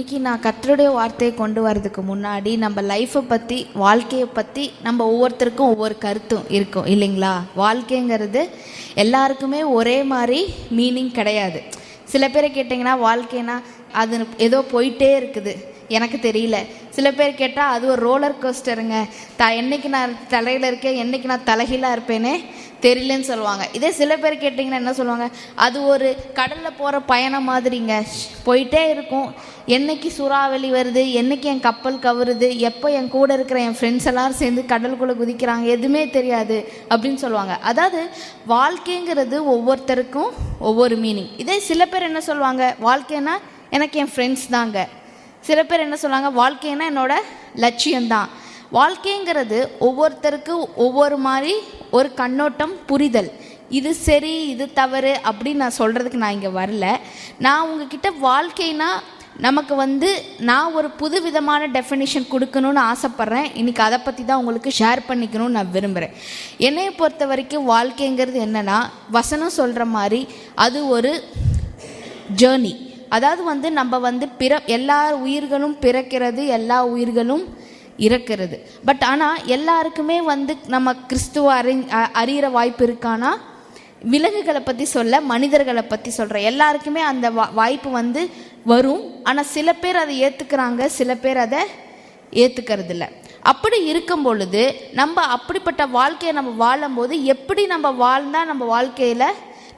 இன்றைக்கி நான் கர்த்தருடைய வார்த்தையை கொண்டு வரதுக்கு முன்னாடி நம்ம லைஃப்பை பற்றி, வாழ்க்கையை பற்றி நம்ம ஒவ்வொருத்தருக்கும் ஒவ்வொரு கருத்தும் இருக்கும் இல்லைங்களா? வாழ்க்கைங்கிறது எல்லாருக்குமே ஒரே மாதிரி மீனிங் கிடையாது. சில பேரை கேட்டிங்கன்னா வாழ்க்கைனா அது ஏதோ போயிட்டே இருக்குது, எனக்கு தெரியல. சில பேர் கேட்டால் அது ஒரு ரோலர் கோஸ்டருங்க, என்னைக்கு நான் தலையில் இருக்கேன், என்னைக்கு நான் தலைகீழாக இருப்பேனே தெரியலன்னு சொல்லுவாங்க. இதே சில பேர் கேட்டிங்கன்னா என்ன சொல்லுவாங்க, அது ஒரு கடலில் போகிற பயணம் மாதிரிங்க, போயிட்டே இருக்கும். என்னைக்கு சூறாவளி வருது, என்னைக்கு என் கப்பல் கவுருது, எப்போ என் கூட இருக்கிற என் ஃப்ரெண்ட்ஸ் எல்லோரும் சேர்ந்து கடலுக்குள்ளே குதிக்கிறாங்க, எதுவுமே தெரியாது அப்படின்னு சொல்லுவாங்க. அதாவது வாழ்க்கைங்கிறது ஒவ்வொருத்தருக்கும் ஒவ்வொரு மீனிங். இதே சில பேர் என்ன சொல்லுவாங்க, வாழ்க்கைன்னா எனக்கு என் ஃப்ரெண்ட்ஸ் தாங்க. சில பேர் என்ன சொல்லுவாங்க, வாழ்க்கைன்னா என்னோட லட்சியம்தான். வாழ்க்கைங்கிறது ஒவ்வொருத்தருக்கு ஒவ்வொரு மாதிரி ஒரு கண்ணோட்டம், புரிதல். இது சரி இது தவறு அப்படின்னு நான் சொல்கிறதுக்கு நான் இங்கே வரல. நான் உங்ககிட்ட வாழ்க்கைனா நமக்கு நான் ஒரு புது விதமான டெஃபினிஷன் கொடுக்கணும்னு ஆசைப்பட்றேன். இன்றைக்கி அதை பற்றி தான் உங்களுக்கு ஷேர் பண்ணிக்கணும்னு நான் விரும்புகிறேன். என்னையை பொறுத்த வரைக்கும் வாழ்க்கைங்கிறது என்னென்னா, வசனம் சொல்கிற மாதிரி அது ஒரு ஜேர்னி. அதாவது நம்ம எல்லா உயிர்களும் பிறக்கிறது, எல்லா உயிர்களும் இறக்கிறது. பட் ஆனால் எல்லாருக்குமே நம்ம கிறிஸ்துவ அறிகிற வாய்ப்பு இருக்கானா? விலங்குகளை பற்றி சொல்ல, மனிதர்களை பற்றி சொல்கிறேன். எல்லாருக்குமே அந்த வாய்ப்பு வரும். ஆனால் சில பேர் அதை ஏற்றுக்கிறாங்க, சில பேர் அதை ஏற்றுக்கிறது இல்லை. அப்படி இருக்கும் பொழுது நம்ம அப்படிப்பட்ட வாழ்க்கையை நம்ம வாழும்போது எப்படி நம்ம வாழ்ந்தால் நம்ம வாழ்க்கையில்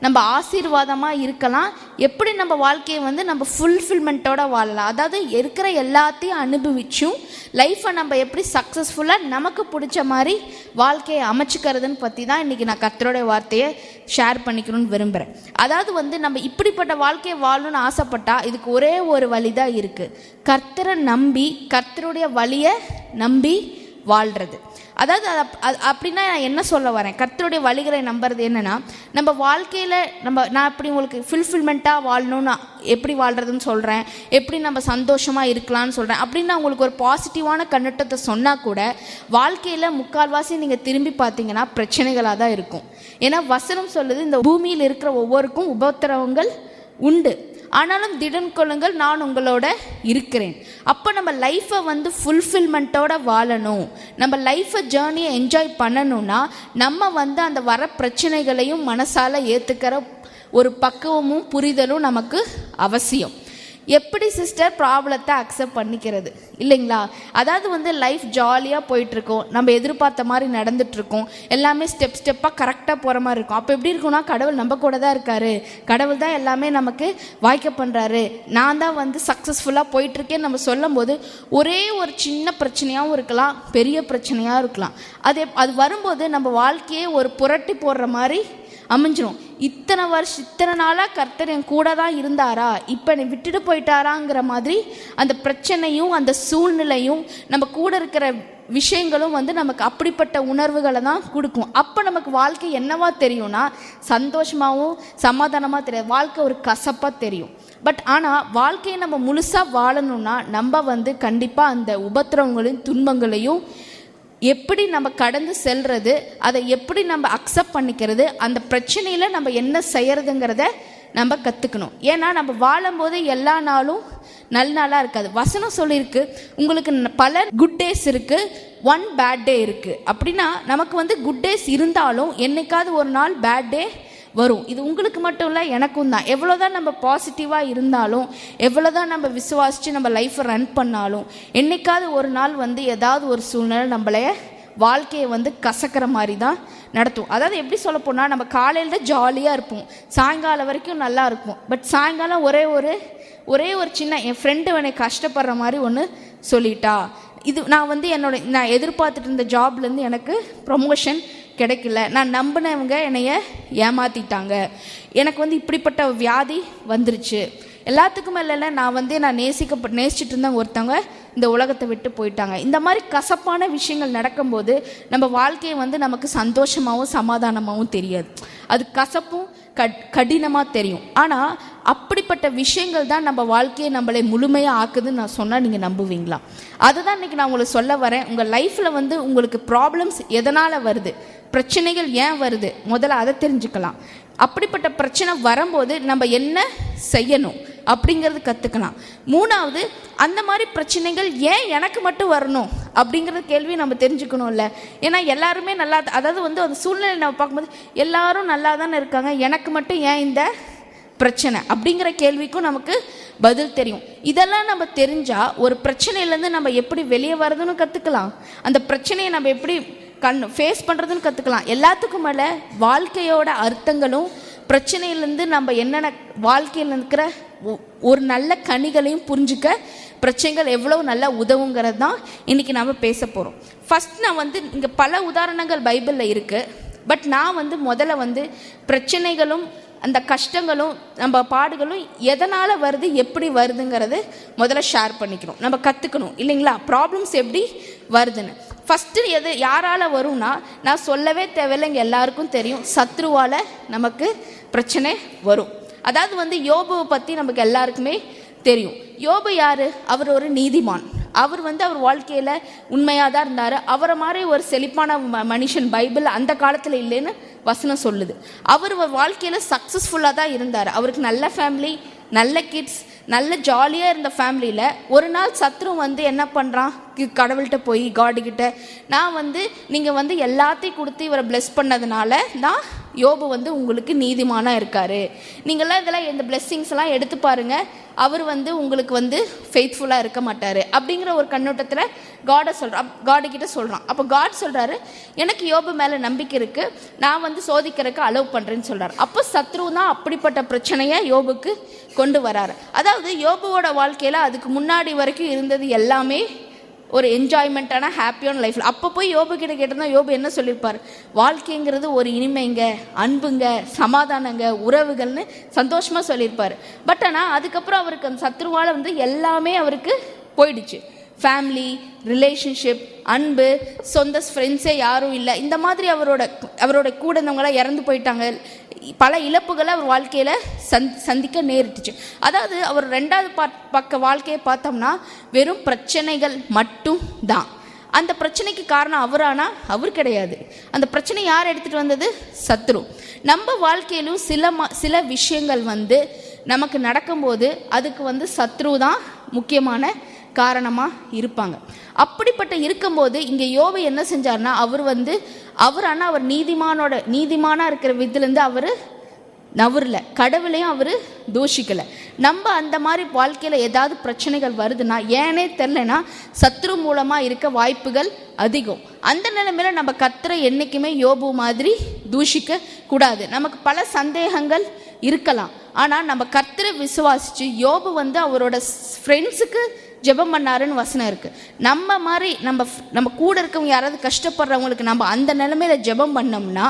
நம்ம ஆசீர்வாதமாக இருக்கலாம், எப்படி நம்ம வாழ்க்கையை நம்ம ஃபுல்ஃபில்மெண்ட்டோடு வாழலாம், அதாவது இருக்கிற எல்லாத்தையும் அனுபவிச்சும் லைஃப்பை நம்ம எப்படி சக்ஸஸ்ஃபுல்லாக நமக்கு பிடிச்ச மாதிரி வாழ்க்கையை அமைச்சிக்கிறதுன்னு பற்றி தான் இன்றைக்கி நான் கர்த்தருடைய வார்த்தையை ஷேர் பண்ணிக்கணும்னு விரும்புகிறேன். அதாவது நம்ம இப்படிப்பட்ட வாழ்க்கையை வாழணும்னு ஆசைப்பட்டால் இதுக்கு ஒரே ஒரு வழி தான் இருக்குது, கர்த்தரை நம்பி, கர்த்தருடைய வழியை நம்பி வாழ்கிறது. அதாவது அப்படின்னா நான் என்ன சொல்ல வரேன், கர்த்தருடைய வழிகளை நம்புறது என்னென்னா, நம்ம வாழ்க்கையில் நான் எப்படி உங்களுக்கு ஃபுல்ஃபில்மெண்ட்டாக வாழணும்னு எப்படி வாழ்கிறதுன்னு சொல்கிறேன், எப்படி நம்ம சந்தோஷமாக இருக்கலாம்னு சொல்கிறேன். அப்படின்னு நான் உங்களுக்கு ஒரு பாசிட்டிவான கண்ணோட்டத்தை சொன்னால் கூட வாழ்க்கையில் முக்கால்வாசி நீங்கள் திரும்பி பார்த்தீங்கன்னா பிரச்சனைகளாக தான் இருக்கும். ஏன்னா வசனம் சொல்லுது, இந்த பூமியில் இருக்கிற ஒவ்வொருக்கும் உபத்திரவங்கள் உண்டு, ஆனாலும் திடன் கொள்ளுங்கள், நான் உங்களோட இருக்கிறேன். அப்போ நம்ம லைஃப்பை ஃபுல்ஃபில்மெண்ட்டோட வாழணும், நம்ம லைஃப்பை ஜேர்னியை என்ஜாய் பண்ணணும்னா நம்ம அந்த வர பிரச்சனைகளையும் மனசால் ஏற்றுக்கிற ஒரு பக்குவமும் புரிதலும் நமக்கு அவசியம். எப்படி சிஸ்டர் ப்ராப்ளத்தை அக்செப்ட் பண்ணிக்கிறது இல்லைங்களா? அதாவது லைஃப் ஜாலியாக போயிட்டுருக்கோம், நம்ம எதிர்பார்த்த மாதிரி நடந்துகிட்ருக்கோம், எல்லாமே ஸ்டெப்பாக கரெக்டாக போகிற மாதிரி இருக்கும். அப்போ எப்படி இருக்குன்னா, கடவுள் நம்ம கூட தான் இருக்கார், கடவுள் தான் எல்லாமே நமக்கு வாய்க்க பண்ணுறாரு, நான் தான் சக்ஸஸ்ஃபுல்லாக போயிட்டுருக்கேன்னு நம்ம சொல்லும் போது ஒரே ஒரு சின்ன பிரச்சனையாகவும் இருக்கலாம், பெரிய பிரச்சனையாக இருக்கலாம். அது வரும்போது நம்ம வாழ்க்கையே ஒரு புரட்டி போடுற மாதிரி அமைஞ்சிரும். இத்தனை நாளாக கர்த்தர் என் கூட தான் இருந்தாரா, இப்போ என்னை விட்டுட்டு போயிட்டாராங்கிற மாதிரி அந்த பிரச்சனையும் அந்த சூழ்நிலையும் நம்ம கூட இருக்கிற விஷயங்களும் நமக்கு அப்படிப்பட்ட உணர்வுகளை தான் கொடுக்கும். அப்போ நமக்கு வாழ்க்கை என்னவா தெரியும்னா, சந்தோஷமாகவும் சமாதானமாக தெரியாது, வாழ்க்கை ஒரு கசப்பாக தெரியும். பட் ஆனால் வாழ்க்கையை நம்ம முழுசாக வாழணும்னா நம்ம கண்டிப்பாக அந்த உபத்திரவங்களையும் துன்பங்களையும் எப்படி நம்ம கடந்து செல்வது, அதை எப்படி நம்ம அக்செப்ட் பண்ணிக்கிறது, அந்த பிரச்சனையில் நம்ம என்ன செய்கிறதுங்கிறத நம்ம கற்றுக்கணும். ஏன்னா நம்ம வாழும்போது எல்லா நாளும் நல்ல நாளாக இருக்காது. வசனம் சொல்லியிருக்கு, உங்களுக்கு பல குட் டேஸ் இருக்குது, ஒன் பேட் டே இருக்குது. அப்படின்னா நமக்கு குட் டேஸ் இருந்தாலும் என்னைக்காவது ஒரு நாள் பேட் டே வரும். இது உங்களுக்கு மட்டும் இல்லை, எனக்கும் தான். எவ்வளோதான் நம்ம பாசிட்டிவாக இருந்தாலும், எவ்வளோதான் நம்ம விசுவாசித்து நம்ம லைஃப்பை ரன் பண்ணாலும், என்றைக்காவது ஒரு நாள் ஏதாவது ஒரு சூழ்நிலை நம்மளைய வாழ்க்கையை கசக்கிற மாதிரி தான் நடத்தும். அதாவது எப்படி சொல்ல போனால், நம்ம காலையில் தான் ஜாலியாக இருப்போம், சாயங்காலம் வரைக்கும் நல்லா இருக்கும். பட் சாயங்காலம் ஒரே ஒரு சின்ன என் ஃப்ரெண்டு என்னை கஷ்டப்படுற மாதிரி ஒன்று சொல்லிட்டா, இது நான் எதிர்பார்த்துட்டு இருந்த ஜாப்லேருந்து எனக்கு ப்ரொமோஷன் கிடைக்கல, நான் நம்பினவங்க என்னைய ஏமாற்றிட்டாங்க, எனக்கு இப்படிப்பட்ட வியாதி வந்துருச்சு, எல்லாத்துக்குமே இல்லைல்ல நான் நேசிச்சுட்டு இருந்தேன் ஒருத்தவங்க இந்த உலகத்தை விட்டு போயிட்டாங்க. இந்த மாதிரி கசப்பான விஷயங்கள் நடக்கும்போது நம்ம வாழ்க்கையை நமக்கு சந்தோஷமாகவும் சமாதானமாகவும் தெரியாது, அது கசப்பும் கடினமாக தெரியும். ஆனால் அப்படிப்பட்ட விஷயங்கள் தான் நம்ம வாழ்க்கையை நம்மளை முழுமையாக ஆக்குதுன்னு நான் சொன்னால் நீங்கள் நம்புவீங்களா? அதுதான் இன்றைக்கி நான் உங்களுக்கு சொல்ல வரேன். உங்கள் லைஃப்பில் உங்களுக்கு ப்ராப்ளம்ஸ் எதனால் வருது, பிரச்சனைகள் ஏன் வருது, முதல்ல அதை தெரிஞ்சுக்கலாம். அப்படிப்பட்ட பிரச்சனை வரும்போது நம்ம என்ன செய்யணும், அப்படிங்கிறது கற்றுக்கலாம். மூணாவது, அந்த மாதிரி பிரச்சனைகள் ஏன் எனக்கு மட்டும் வரணும் அப்படிங்கிற கேள்வி நம்ம தெரிஞ்சுக்கணும்ல. ஏன்னா எல்லாருமே நல்லா, அதாவது வந்து அந்த சூழ்நிலை நம்ம பார்க்கும்போது எல்லாரும் நல்லா தானே இருக்காங்க, எனக்கு மட்டும் ஏன் இந்த பிரச்சனை அப்படிங்கிற கேள்விக்கும் நமக்கு பதில் தெரியும். இதெல்லாம் நம்ம தெரிஞ்சால் ஒரு பிரச்சனையிலேருந்து நம்ம எப்படி வெளியே வர்றதுன்னு கற்றுக்கலாம், அந்த பிரச்சனையை நம்ம எப்படி ஃபேஸ் பண்ணுறதுன்னு கற்றுக்கலாம். எல்லாத்துக்கும் மேலே வாழ்க்கையோட அர்த்தங்களும் பிரச்சனையிலேருந்து நம்ம என்னென்ன வாழ்க்கையில் இருக்கிற ஒரு நல்ல கனிகளையும் புரிஞ்சுக்க பிரச்சனைகள் எவ்வளோ நல்லா உதவுங்கிறது தான் இன்றைக்கி நம்ம பேச போகிறோம். ஃபஸ்ட் நான் வந்து இங்கே பல உதாரணங்கள் பைபிளில் இருக்குது. பட் நான் வந்து முதல்ல வந்து பிரச்சனைகளும் அந்த கஷ்டங்களும் நம்ம பாடுகளும் எதனால் வருது, எப்படி வருதுங்கிறது முதல்ல ஷேர் பண்ணிக்கணும், நம்ம கற்றுக்கணும் இல்லைங்களா, ப்ராப்ளம்ஸ் எப்படி வருதுன்னு. ஃபஸ்ட்டு யாரால் வரும்னா, நான் சொல்லவே தேவையில்லை, இங்கே எல்லாருக்கும் தெரியும், சத்ருவால் நமக்கு பிரச்சனை வரும். அதாவது வந்து யோபுவை பற்றி நமக்கு எல்லாருக்குமே தெரியும். யோபு யார்? அவர் ஒரு நீதிமான். அவர் வந்து அவர் வாழ்க்கையில் உண்மையாக தான் இருந்தார். அவரை மாதிரி ஒரு செழிப்பான மனுஷன் பைபிள் அந்த காலத்தில் இல்லைன்னு வசனம் சொல்லுது. அவர் வாழ்க்கையில் சக்ஸஸ்ஃபுல்லாக தான் இருந்தார். அவருக்கு நல்ல ஃபேமிலி, நல்ல கிட்ஸ், நல்ல ஜாலியாக இருந்த ஃபேமிலியில் ஒரு நாள் சத்ரு வந்து என்ன பண்ணுறான், கடவுள்கிட்ட போய் காடுகிட்ட, நான் வந்து நீங்கள் வந்து எல்லாத்தையும் கொடுத்து இவரை பிளெஸ் பண்ணதுனால நான் யோபு வந்து உங்களுக்கு நீதிமானாக இருக்கார், நீங்களாம் இதெல்லாம் இந்த பிளெஸ்ஸிங்ஸ்லாம் எடுத்து பாருங்கள், அவர் வந்து உங்களுக்கு வந்து ஃபெய்த்ஃபுல்லாக இருக்க மாட்டார் அப்படிங்கிற ஒரு கண்ணோட்டத்தில் காடுகிட்ட சொல்கிறான். அப்போ காட் சொல்கிறாரு, எனக்கு யோபு மேலே நம்பிக்கை இருக்குது, நான் வந்து சோதிக்கிறதுக்கு அலோவ் பண்ணுறேன்னு சொல்கிறார். அப்போ சத்ரு தான் அப்படிப்பட்ட பிரச்சனையை யோபுக்கு கொண்டு வராரு. அதாவது யோபுவோட வாழ்க்கையில் அதுக்கு முன்னாடி வரைக்கும் இருந்தது எல்லாமே ஒரு என்ஜாய்மெண்ட்டான ஹாப்பியான லைஃப்பில். அப்போ போய் யோபு கிட்ட கேட்டிருந்தா யோபு என்ன சொல்லியிருப்பார், வாழ்க்கைங்கிறது ஒரு இனிமைங்க, அன்புங்க, சமாதானங்க, உறவுகள்னு சந்தோஷமாக சொல்லியிருப்பார். பட் ஆனால் அதுக்கப்புறம் அவருக்கு அந்த சத்ருவால் வந்து எல்லாமே அவருக்கு போயிடுச்சு. ஃபேமிலி, ரிலேஷன்ஷிப், அன்பு, சொந்த ஃப்ரெண்ட்ஸே யாரும் இல்லை. இந்த மாதிரி அவரோட கூட இருந்தவங்களாம் இறந்து போயிட்டாங்க. பல இழப்புகளை அவர் வாழ்க்கையில் சந்திக்க நேரிட்டுச்சு. அதாவது அவர் ரெண்டாவது பக்க வாழ்க்கையை பார்த்தோம்னா வெறும் பிரச்சனைகள் மட்டும் தான். அந்த பிரச்சனைக்கு காரணம் அவரானா அவர் கிடையாது. அந்த பிரச்சனை யார் எடுத்துகிட்டு வந்தது? சத்ரு. நம்ம வாழ்க்கையிலும் சில விஷயங்கள் வந்து நமக்கு நடக்கும்போது அதுக்கு வந்து சத்ரு தான் முக்கியமான காரணமாக இருப்பாங்க. அப்படிப்பட்ட இருக்கும்போது இங்கே யோபு என்ன செஞ்சார்னா, அவர் நீதிமானாக இருக்கிற விதத்துலேருந்து அவர் நவரல, கடவுளையும் அவர் தூஷிக்கலை. நம்ம அந்த மாதிரி வாழ்க்கையில் ஏதாவது பிரச்சனைகள் வருதுன்னா ஏனே தெரிலனா சத்ரு மூலமாக இருக்க வாய்ப்புகள் அதிகம். அந்த நிலைமையில் நம்ம கர்த்தரை என்றைக்குமே யோபு மாதிரி தூஷிக்க கூடாது. நமக்கு பல சந்தேகங்கள் இருக்கலாம், ஆனால் நம்ம கர்த்தரை விசுவாசித்து யோபு வந்து அவரோட ஃப்ரெண்ட்ஸுக்கு ஜெபம் பண்ணாருன்னு வசனம் இருக்குது. நம்ம மாதிரி நம்ம கூட இருக்கவங்க யாராவது கஷ்டப்படுறவங்களுக்கு நம்ம அந்த நிலைமையில் ஜெபம் பண்ணோம்னா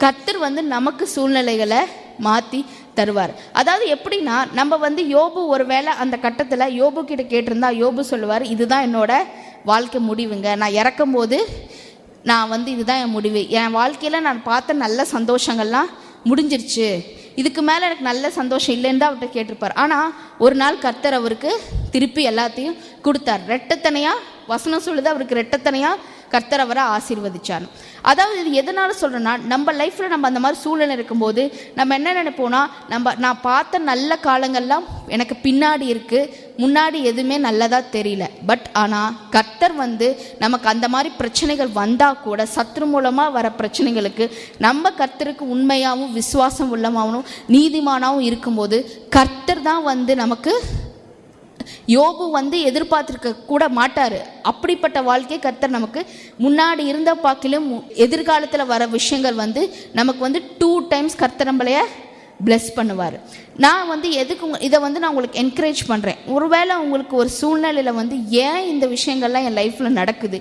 கர்த்தர் வந்து நமக்கு சூழ்நிலைகளை மாற்றி தருவார். அதாவது எப்படின்னா, நம்ம வந்து யோபு ஒரு வேளை அந்த கட்டத்தில் யோபு கிட்ட கேட்டிருந்தா யோபு சொல்லுவார், இதுதான் என்னோட வாழ்க்கை முடிவுங்க, நான் இறக்கும்போது நான் வந்து இதுதான் என் முடிவு, என் வாழ்க்கையில் நான் பார்த்த நல்ல சந்தோஷங்கள்லாம் முடிஞ்சிருச்சு, இதுக்கு மேலே எனக்கு நல்ல சந்தோஷம் இல்லைன்னு தான் அவர்கிட்ட கேட்டிருப்பார். ஆனால் ஒரு நாள் கர்த்தர் அவருக்கு திருப்பி எல்லாத்தையும் கொடுத்தார். ரெட்டத்தனையாக வசனம் சொல்லுது, அவருக்கு ரெட்டத்தனையாக கர்த்தர் அவரை ஆசீர்வதிச்சார். அதாவது இது எதனால சொல்கிறேன்னா, நம்ம லைஃப்பில் நம்ம அந்த மாதிரி சூழ்நிலை இருக்கும்போது நம்ம என்ன நினைப்போம்னா, நான் பார்த்த நல்ல காலங்கள்லாம் எனக்கு பின்னாடி இருக்குது, முன்னாடி எதுவுமே நல்லதாக தெரியல. பட் ஆனால் கர்த்தர் வந்து நமக்கு அந்த மாதிரி பிரச்சனைகள் வந்தால் கூட சத்ரு மூலமாக வர பிரச்சனைகளுக்கு நம்ம கர்த்தருக்கு உண்மையாகவும் விசுவாசம் உள்ளமாகவும் நீதிமானாகவும் இருக்கும்போது கர்த்தர் தான் வந்து நமக்கு, யோபு வந்து எதிர்பார்த்துருக்க கூட மாட்டார். அப்படிப்பட்ட வாழ்க்கையை கர்த்தர் நமக்கு முன்னாடி இருந்த பாக்கிலும் எதிர்காலத்தில் வர விஷயங்கள் வந்து நமக்கு வந்து 2 times கர்த்தர் நம்மளைய பிளெஸ் பண்ணுவார். நான் வந்து இதை வந்து நான் உங்களுக்கு என்கரேஜ் பண்ணுறேன். ஒருவேளை உங்களுக்கு ஒரு சூழ்நிலையில் வந்து ஏன் இந்த விஷயங்கள்லாம் என் லைஃப்பில் நடக்குது,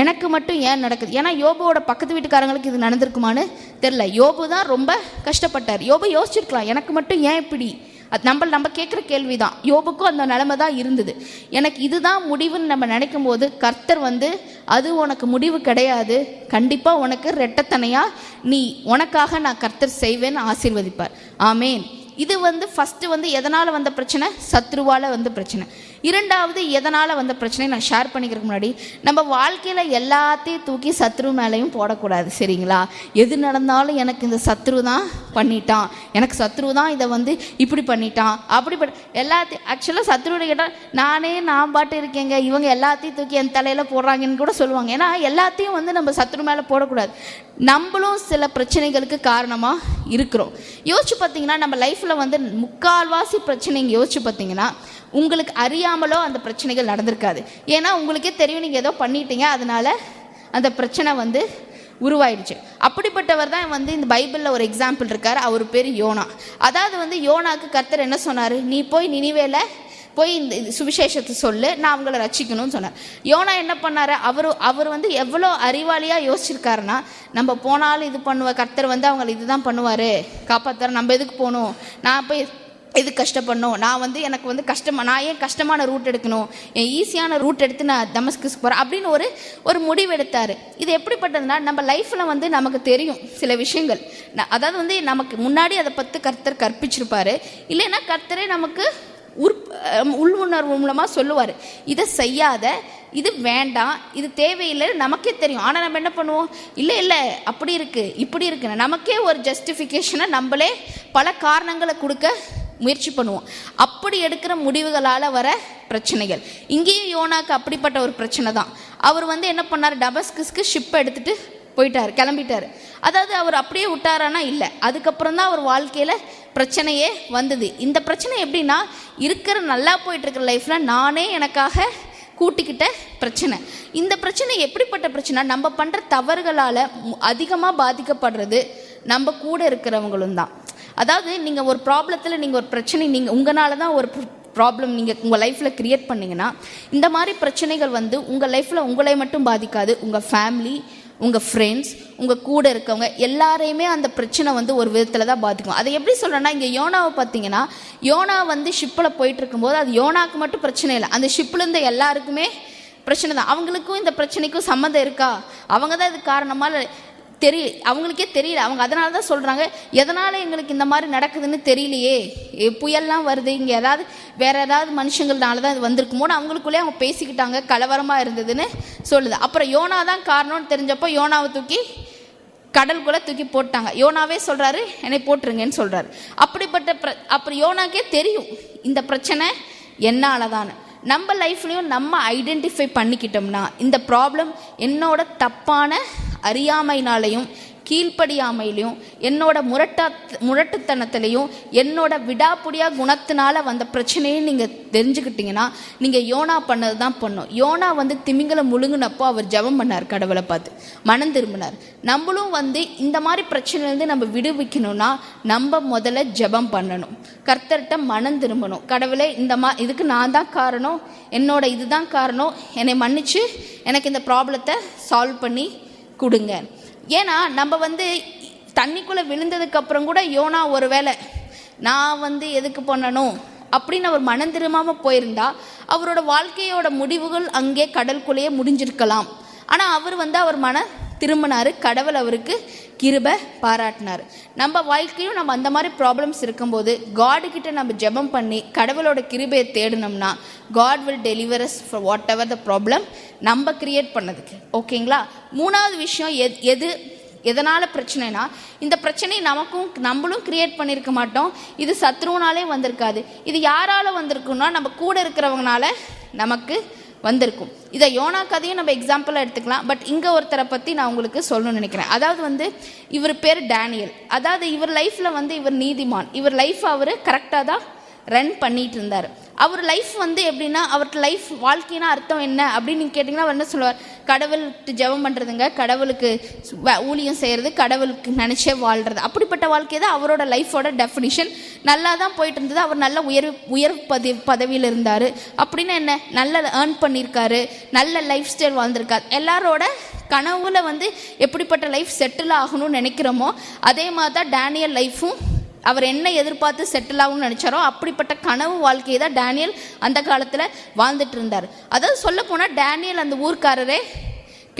எனக்கு மட்டும் ஏன் நடக்குது, ஏன்னா யோபுவோட பக்கத்து வீட்டுக்காரங்களுக்கு இது நடந்திருக்குமான்னு தெரில. யோபு தான் ரொம்ப கஷ்டப்பட்டார். யோபு யோசிச்சிருக்கலாம், எனக்கு மட்டும் ஏன் இப்படி, அது நம்ம கேட்குற கேள்வி தான். யோபுக்கும் அந்த நிலைமை தான் இருந்தது. எனக்கு இதுதான் முடிவுன்னு நம்ம நினைக்கும் போது கர்த்தர் வந்து அது உனக்கு முடிவு கிடையாது, கண்டிப்பாக உனக்கு ரெட்டத்தனையாக உனக்காக நான் கர்த்தர் செய்வேன்னு ஆசீர்வதிப்பார். ஆமேன். இது வந்து ஃபஸ்ட்டு வந்து எதனால் வந்த பிரச்சனை? சத்ருவால் வந்த பிரச்சனை. இரண்டாவது எதனால் வந்த பிரச்சனையை நான் ஷேர் பண்ணிக்கிறதுக்கு முன்னாடி, நம்ம வாழ்க்கையில் எல்லாத்தையும் தூக்கி சத்ரு மேலேயும் போடக்கூடாது. சரிங்களா? எது நடந்தாலும் எனக்கு இந்த சத்ரு தான் பண்ணிட்டான், எனக்கு சத்ரு தான் இதை வந்து இப்படி பண்ணிட்டான், அப்படி எல்லாத்தையும் ஆக்சுவலாக சத்ருவோட கேட்டால் நான் பாட்டு இருக்கேங்க, இவங்க எல்லாத்தையும் தூக்கி என் தலையில் போடுறாங்கன்னு கூட சொல்லுவாங்க. ஏன்னா எல்லாத்தையும் வந்து நம்ம சத்ரு மேலே போடக்கூடாது. நம்மளும் சில பிரச்சனைகளுக்கு காரணமாக இருக்கிறோம். யோசிச்சு பார்த்தீங்கன்னா நம்ம லைஃப்பில் வந்து முக்கால்வாசி பிரச்சனைங்க யோசிச்சு பார்த்தீங்கன்னா உங்களுக்கு அறியாமலோ அந்த பிரச்சனைகள் நடந்திருக்காது. ஏன்னா உங்களுக்கே தெரியும் நீங்கள் ஏதோ பண்ணிட்டீங்க, அதனால அந்த பிரச்சனை வந்து உருவாயிடுச்சு. அப்படிப்பட்டவர் தான் வந்து இந்த பைபிளில் ஒரு எக்ஸாம்பிள் இருக்கார். அவர் பேர் யோனா. அதாவது வந்து யோனாக்கு கர்த்தர் என்ன சொன்னார், நீ போய் நினிவேல போய் இந்த சுவிசேஷத்தை சொல்லு, நான் அவங்கள ரட்சிக்கணும்னு சொன்னார். யோனா என்ன பண்ணார், அவர் வந்து எவ்வளோ அறிவாளியாக யோசிச்சிருக்காருன்னா, நம்ம போனாலும் இது கர்த்தர் வந்து அவங்களை இதுதான் பண்ணுவார், காப்பாற்றார், நம்ம எதுக்கு போகணும், நான் போய் எது கஷ்டப்படணும், நான் வந்து எனக்கு வந்து நான் ஏன் கஷ்டமான ரூட் எடுக்கணும், என் ஈஸியான ரூட் எடுத்து நான் தமஸ்குக்கு போகிறேன் அப்படின்னு ஒரு முடிவு எடுத்தார். இது எப்படிப்பட்டதுன்னா, நம்ம லைஃப்பில் வந்து நமக்கு தெரியும் சில விஷயங்கள், அதாவது வந்து நமக்கு முன்னாடி அதை பற்றி கர்த்தர் கற்பிச்சிருப்பார், இல்லைன்னா கர்த்தரே நமக்கு உள்ளுணர்வு மூலமாக சொல்லுவார், இதை செய்யாத, இது வேண்டாம், இது தேவையில்லை, நமக்கே தெரியும். ஆனால் நம்ம என்ன பண்ணுவோம், இல்லை அப்படி இருக்குது இப்படி இருக்குன்னு நமக்கே ஒரு ஜஸ்டிஃபிகேஷனை நம்மளே பல காரணங்களை கொடுக்க முயற்சி பண்ணுவோம். அப்படி எடுக்கிற முடிவுகளால் வர பிரச்சனைகள். இங்கேயும் யோனாக்கு அப்படிப்பட்ட ஒரு பிரச்சனை தான். அவர் வந்து என்ன பண்ணார், டமஸ்கஸ்க்கு ஷிப்பை எடுத்துகிட்டு கிளம்பிட்டார். அதாவது அவர் அப்படியே விட்டாரானா இல்லை, அதுக்கப்புறம் தான் அவர் வாழ்க்கையில் பிரச்சனையே வந்தது. இந்த பிரச்சனை எப்படின்னா, நல்லா போயிட்டு இருக்கிற லைஃப்பில் நானே எனக்காக கூட்டிக்கிட்ட பிரச்சனை. இந்த பிரச்சனை எப்படிப்பட்ட பிரச்சனை, நம்ம பண்ணுற தவறுகளால் அதிகமாக பாதிக்கப்படுறது நம்ம கூட இருக்கிறவங்களும் தான். அதாவது நீங்கள் ஒரு ப்ராப்ளத்தில், நீங்கள் ஒரு பிரச்சனை, நீங்கள் உங்களால தான் ஒரு ப்ராப்ளம் நீங்கள் உங்கள் லைஃப்பில் க்ரியேட் பண்ணிங்கன்னா, இந்த மாதிரி பிரச்சனைகள் வந்து உங்கள் லைஃப்பில் உங்களை மட்டும் பாதிக்காது, உங்கள் ஃபேமிலி, உங்கள் ஃப்ரெண்ட்ஸ், உங்கள் கூட இருக்கவங்க எல்லாரையுமே அந்த பிரச்சனை வந்து ஒரு விதத்தில் தான் பாதிக்கும். அதை எப்படி சொல்கிறேன்னா, இங்கே யோனாவை பார்த்தீங்கன்னா, யோனா வந்து ஷிப்பில் போயிட்டு இருக்கும்போது அது யோனாவுக்கு மட்டும் பிரச்சனை இல்லை, அந்த ஷிப்பில் இருந்த எல்லாருக்குமே பிரச்சனை தான். அவங்களுக்கும் இந்த பிரச்சனைக்கும் சம்மந்தம் இருக்கா, அவங்க தான் இது காரணமாக அவங்களுக்கே தெரியல. அவங்க அதனால தான் சொல்கிறாங்க, எதனால் எங்களுக்கு இந்த மாதிரி நடக்குதுன்னு தெரியலையே, புயல்லாம் வருது, இங்கே வேறு ஏதாவது மனுஷங்கள்னால தான் இது வந்திருக்குமோன்னு அவங்களுக்குள்ளே அவங்க பேசிக்கிட்டாங்க, கலவரமாக இருந்ததுன்னு சொல்லுது. அப்புறம் யோனா தான் காரணம்னு தெரிஞ்சப்போ யோனாவை தூக்கி கடலுக்குள்ளே தூக்கி போட்டாங்க. யோனாவே சொல்கிறாரு, என்னை போட்டுருங்கன்னு சொல்கிறாரு. அப்புறம் யோனாக்கே தெரியும் இந்த பிரச்சனை என்னால் தான். நம்ம லைஃப்லையும் நம்ம ஐடென்டிஃபை பண்ணிக்கிட்டோம்னா, இந்த ப்ராப்ளம் என்னோட தப்பான அறியாமையினாலையும் கீழ்ப்படியாமையிலையும் என்னோட முரட்டுத்தனத்திலையும் என்னோட விடாப்புடியா குணத்தினால வந்த பிரச்சனையை நீங்கள் தெரிஞ்சுக்கிட்டீங்கன்னா, நீங்கள் யோனா பண்ணது தான் பண்ணும். யோனா வந்து திமிங்கலம் முழுங்கினப்போ அவர் ஜெபம் பண்ணார், கடவுளை பார்த்து மனம் திரும்பினார். நம்மளும் வந்து இந்த மாதிரி பிரச்சனையிலேருந்து நம்ம விடுவிக்கணும்னா நம்ம முதல்ல ஜெபம் பண்ணணும், கர்த்தர்கிட்ட மனம் திரும்பணும். கடவுளே, இதுக்கு நான் தான் காரணம், என்னோட இதுதான் காரணம், என்னை மன்னிச்சு எனக்கு இந்த ப்ராப்ளத்தை சால்வ் பண்ணி கொடுங்க. ஏன்னா நம்ம வந்து தண்ணிக்குள்ளே விழுந்ததுக்கப்புறம் கூட யோனா ஒருவேளை நான் வந்து எதுக்கு பண்ணணும் அப்படின்னு அவர் மனம் திரும்பாமல் போயிருந்தா அவரோட வாழ்க்கையோட முடிவுகள் அங்கே கடலுக்குள்ளேயே முடிஞ்சிருக்கலாம். ஆனால் அவர் வந்து அவர் மனம் திரும்பினார், கடவுள் அவருக்கு கிருபை பாராட்டினார். நம்ம வாழ்க்கையும் நம்ம அந்த மாதிரி ப்ராப்ளம்ஸ் இருக்கும்போது காடுகிட்ட நம்ம ஜெபம் பண்ணி கடவுளோட கிருபையை தேடினோம்னா God will deliver us for whatever the problem நம்ம கிரியேட் பண்ணதுக்கு. ஓகேங்களா? மூணாவது விஷயம், எதனால் பிரச்சனைனா, இந்த பிரச்சனை நம்மளும் கிரியேட் பண்ணியிருக்க மாட்டோம், இது சத்ருவனாலே வந்திருக்காது, இது யாரால வந்திருக்குன்னா நம்ம கூட இருக்கிறவங்கனால நமக்கு வந்திருக்கும். இதை யோனா கதையும் நம்ம எக்ஸாம்பிளாக எடுத்துக்கலாம். பட் இங்கே ஒருத்தரை பற்றி நான் உங்களுக்கு சொல்லணும்னு நினைக்கிறேன். அதாவது வந்து இவர் பேர் டேனியல். அதாவது இவர் லைஃப்பில் வந்து இவர் நீதிமான், இவர் லைஃப் அவர் கரெக்டாக தான் ரன் பண்ணிட்டு இருந்தார். அவர் லைஃப் வந்து எப்படின்னா, அவர்கிட்ட லைஃப் வாழ்க்கைனா அர்த்தம் என்ன அப்படின்னு நீங்கள் கேட்டிங்கன்னா அவர் என்ன சொல்லுவார், கடவுளுக்கு ஜெபம் பண்ணுறதுங்க, கடவுளுக்கு ஊழியம் செய்கிறது, கடவுளுக்கு நினச்சே வாழ்கிறது. அப்படிப்பட்ட வாழ்க்கை தான் அவரோட லைஃபோட டெஃபினிஷன். நல்லா தான் போயிட்டு இருந்தது, அவர் நல்ல உயர் பதவியில் இருந்தார். அப்படின்னா என்ன, நல்ல ஏர்ன் பண்ணியிருக்காரு, நல்ல லைஃப் ஸ்டைல் வாழ்ந்திருக்காரு. எல்லாரோட கனவுல வந்து எப்படிப்பட்ட லைஃப் செட்டில் ஆகணும்னு நினைக்கிறோமோ அதே மாதிரி தான் டேனியல் லைஃப்பும் அவர் என்ன எதிர்பார்த்து செட்டில் ஆகணும்னு நினச்சாரோ அப்படிப்பட்ட கனவு வாழ்க்கையை தான் டேனியல் அந்த காலத்தில் வாழ்ந்துட்டு இருந்தார். அதாவது சொல்ல போனால் டேனியல் அந்த ஊர்க்காரரே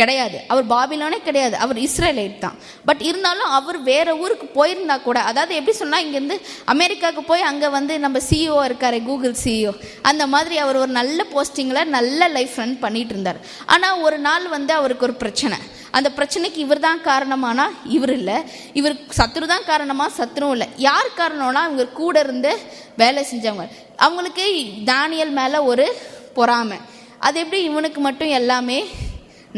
கிடையாது, அவர் பாபிலோனே கிடையாது, அவர் இஸ்ரேலைட் தான். பட் இருந்தாலும் அவர் வேற ஊருக்கு போயிருந்தா கூட, அதாவது எப்படி சொன்னால் இங்கேருந்து அமெரிக்காவுக்கு போய் அங்கே வந்து நம்ம சிஇஓ இருக்காரு, கூகுள் சிஇஓ, அந்த மாதிரி அவர் ஒரு நல்ல போஸ்டிங்கில் நல்ல லைஃப் ரன் பண்ணிட்டு இருந்தார். ஆனால் ஒரு நாள் வந்து அவருக்கு ஒரு பிரச்சனை. அந்த பிரச்சனைக்கு இவர் தான் காரணமானா இவர் இல்லை, இவர் சத்ரு தான் காரணமா, சத்ருவும் இல்லை. யார் காரணம்னா இவர் கூட இருந்து வேலை செஞ்சவங்க. அவங்களுக்கு தானியல் மேலே ஒரு பொறாமை. அது எப்படி இவனுக்கு மட்டும் எல்லாமே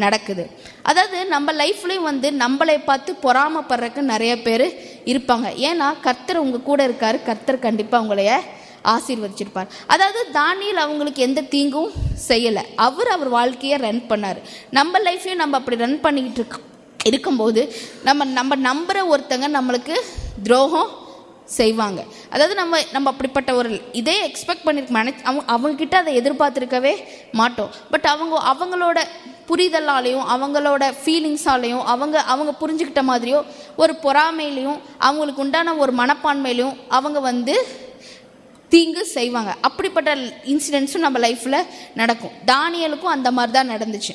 நடக்குது. அதாவது நம்ம லைஃப்லேயும் வந்து நம்மளை பார்த்து பொறாமப்படுறதுக்கு நிறைய பேர் இருப்பாங்க. ஏன்னா கர்த்தர் உங்கள் கூட இருக்கார், கர்த்தர் கண்டிப்பாக உங்களைய ஆசீர்வதிச்சிருப்பார். அதாவது தானியேல் அவங்களுக்கு எந்த தீங்கும் செய்யலை, அவர் வாழ்க்கையை ரன் பண்ணார். நம்ம லைஃப்பையும் நம்ம அப்படி ரன் பண்ணிக்கிட்டு இருக்கும்போது நம்ம நம்புகிற ஒருத்தங்க நம்மளுக்கு துரோகம் செய்வாங்க. அதாவது நம்ம அப்படிப்பட்ட ஒரு இதே எக்ஸ்பெக்ட் பண்ணியிருக்க அவங்கக்கிட்ட அதை எதிர்பார்த்துருக்கவே மாட்டோம். பட் அவங்களோட புரிதலாலையும் அவங்களோட ஃபீலிங்ஸாலையும் அவங்க புரிஞ்சுக்கிட்ட மாதிரியோ ஒரு பொறாமையிலையும் அவங்களுக்கு உண்டான ஒரு மனப்பான்மையிலையும் அவங்க வந்து தீங்கு செய்வாங்க. அப்படிப்பட்ட இன்சிடென்ட்ஸும் நம்ம லைஃப்பில் நடக்கும். தானியலுக்கும் அந்த மாதிரி தான் நடந்துச்சு.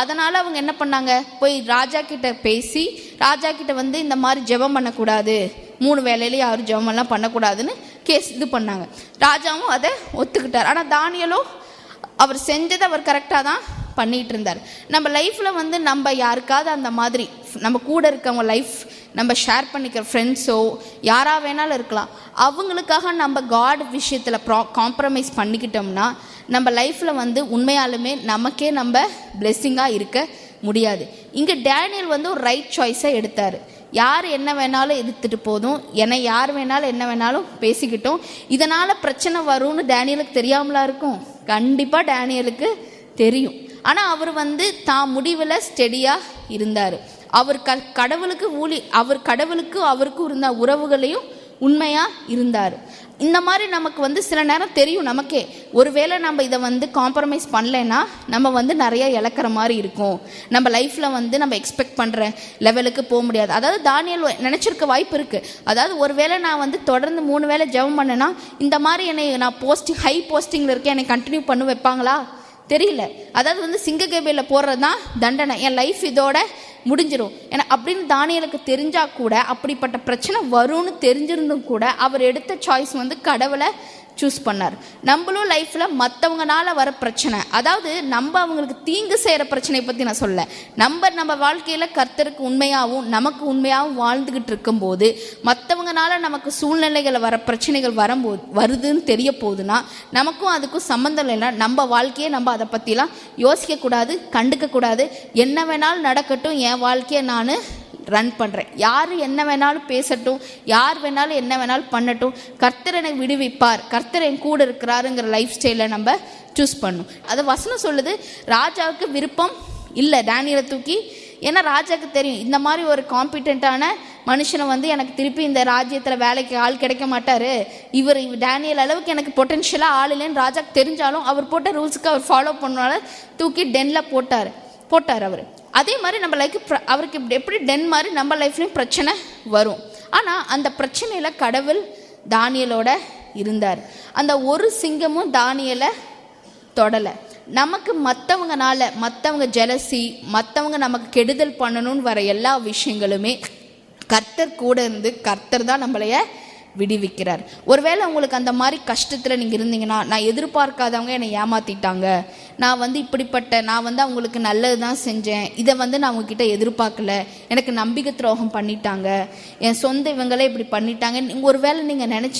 அதனால் அவங்க என்ன பண்ணாங்க, போய் ராஜா கிட்ட பேசி ராஜா கிட்ட வந்து இந்த மாதிரி ஜெபம் பண்ணக்கூடாது, 3 வேளையிலேயே யாரும் ஜெபமெல்லாம் பண்ணக்கூடாதுன்னு இது பண்ணாங்க. ராஜாவும் அதை ஒத்துக்கிட்டார். ஆனால் தானியலோ அவர் செஞ்சதை அவர் கரெக்டாக தான் பண்ணிகிட்டு இருந்தார். நம்ம லைஃப்பில் வந்து நம்ம யாருக்காவது அந்த மாதிரி நம்ம கூட இருக்கவங்க லைஃப் நம்ம ஷேர் பண்ணிக்கிற ஃப்ரெண்ட்ஸோ யாராக வேணாலும் இருக்கலாம், அவங்களுக்காக நம்ம காட் விஷயத்தில் காம்ப்ரமைஸ் பண்ணிக்கிட்டோம்னா நம்ம லைஃப்பில் வந்து உண்மையாலுமே நமக்கே நம்ம பிளெஸ்ஸிங்காக இருக்க முடியாது. இங்கே டேனியல் வந்து ஒரு ரைட் சாய்ஸை எடுத்தார். யார் என்ன வேணாலும் எதிர்த்துட்டு போதும், என்னை யார் வேணாலும் என்ன வேணாலும் பேசிக்கிட்டோம், இதனால் பிரச்சனை வரும்னு டேனியலுக்கு தெரியாமலா இருக்கும்? கண்டிப்பாக டேனியலுக்கு தெரியும். ஆனால் அவர் வந்து தான் முடிவில் ஸ்டெடியாக இருந்தார். அவர் கடவுளுக்கு அவருக்கும் இருந்த உறவுகளையும் உண்மையாக இருந்தார். இந்த மாதிரி நமக்கு வந்து சில நேரம் தெரியும் நமக்கே, ஒருவேளை நம்ம இதை வந்து காம்ப்ரமைஸ் பண்ணலைன்னா நம்ம வந்து நிறைய இழக்கிற மாதிரி இருக்கும், நம்ம லைஃப்பில் வந்து நம்ம எக்ஸ்பெக்ட் பண்ணுற லெவலுக்கு போக முடியாது. அதாவது தானியல் நினச்சிருக்க வாய்ப்பு இருக்குது. அதாவது ஒருவேளை நான் வந்து தொடர்ந்து 3 வேளை ஜெபம் பண்ணேன்னா இந்த மாதிரி என்னை நான் ஹை போஸ்டிங்கில் இருக்கேன், என்னை கண்டினியூ பண்ண வைப்பாங்களா தெரியல. அதாவது வந்து சிங்ககேபியில் போடுறது தான் தண்டனை, என் லைஃப் இதோட முடிஞ்சிடும் ஏன்னா அப்படின்னு தானியலுக்கு தெரிஞ்சால் கூட, அப்படிப்பட்ட பிரச்சனை வரும்னு தெரிஞ்சிருந்தும் கூட அவர் எடுத்த சாய்ஸ் வந்து கடவுளை சூஸ் பண்ணார். நம்மளும் லைஃப்பில் மற்றவங்கனால வர பிரச்சனை, அதாவது நம்ம அவங்களுக்கு தீங்கு செய்கிற பிரச்சனையை பற்றி நான் சொல்ல, நம்ம வாழ்க்கையில் கர்த்தருக்கு உண்மையாகவும் நமக்கு உண்மையாகவும் வாழ்ந்துக்கிட்டு இருக்கும்போது மற்றவங்கனால நமக்கு சூழ்நிலைகளை வர பிரச்சனைகள் வருதுன்னு தெரிய போகுதுன்னா நமக்கும் அதுக்கும் சம்மந்தம் இல்லைன்னா நம்ம வாழ்க்கையை நம்ம அதை பற்றிலாம் யோசிக்கக்கூடாது, கண்டுக்கக்கூடாது. என்ன வேணாலும் நடக்கட்டும், என் வாழ்க்கையை நான் ரன் பண்ணுறேன், யார் என்ன வேணாலும் பேசட்டும், யார் வேணாலும் என்ன வேணாலும் பண்ணட்டும், கர்த்தர் எனக்கு விடுவிப்பார், கர்த்தர் என் கூட இருக்கிறாருங்கிற லைஃப் ஸ்டைலை நம்ம சூஸ் பண்ணும். அது வசனம் சொல்லுது, ராஜாவுக்கு விருப்பம் இல்லை டேனியலை தூக்கி. ஏன்னா ராஜாவுக்கு தெரியும் இந்த மாதிரி ஒரு காம்பிட்டண்ட்டான மனுஷனை வந்து எனக்கு திருப்பி இந்த ராஜ்யத்தில் வேலைக்கு ஆள் கிடைக்க மாட்டார், இவர் டேனியல் அளவுக்கு எனக்கு பொட்டென்ஷியலாக ஆள் இல்லைன்னு ராஜாவுக்கு தெரிஞ்சாலும் அவர் போட்ட ரூல்ஸுக்கு அவர் ஃபாலோ பண்ணனால தூக்கி டென்னில் போட்டார் அவர். அதே மாதிரி நம்ம அவருக்கு எப்படி டென் மாதிரி நம்ம லைஃப்லையும் பிரச்சனை வரும். ஆனால் அந்த பிரச்சனையில் கடவுள் தானியலோட இருந்தார். அந்த ஒரு சிங்கமும் தானியலை தொடலை. நமக்கு மற்றவங்க ஜெலசி, மற்றவங்க நமக்கு கெடுதல் பண்ணணும்னு வர எல்லா விஷயங்களுமே கர்த்தர் கூட இருந்து கர்த்தர் தான் நம்மளைய விடுவிக்கிறார். ஒருவேளை உங்களுக்கு அந்த மாதிரி கஷ்டத்தில் நீங்கள் இருந்தீங்கன்னா, நான் எதிர்பார்க்காதவங்க என்னை ஏமாற்றிட்டாங்க, நான் வந்து அவங்களுக்கு நல்லது தான் செஞ்சேன், இதை வந்து நான் அவங்கக்கிட்ட எதிர்பார்க்கல, எனக்கு நம்பிக்கை துரோகம் பண்ணிட்டாங்க, என் சொந்த இவங்களே இப்படி பண்ணிட்டாங்க, ஒருவேளை நீங்கள்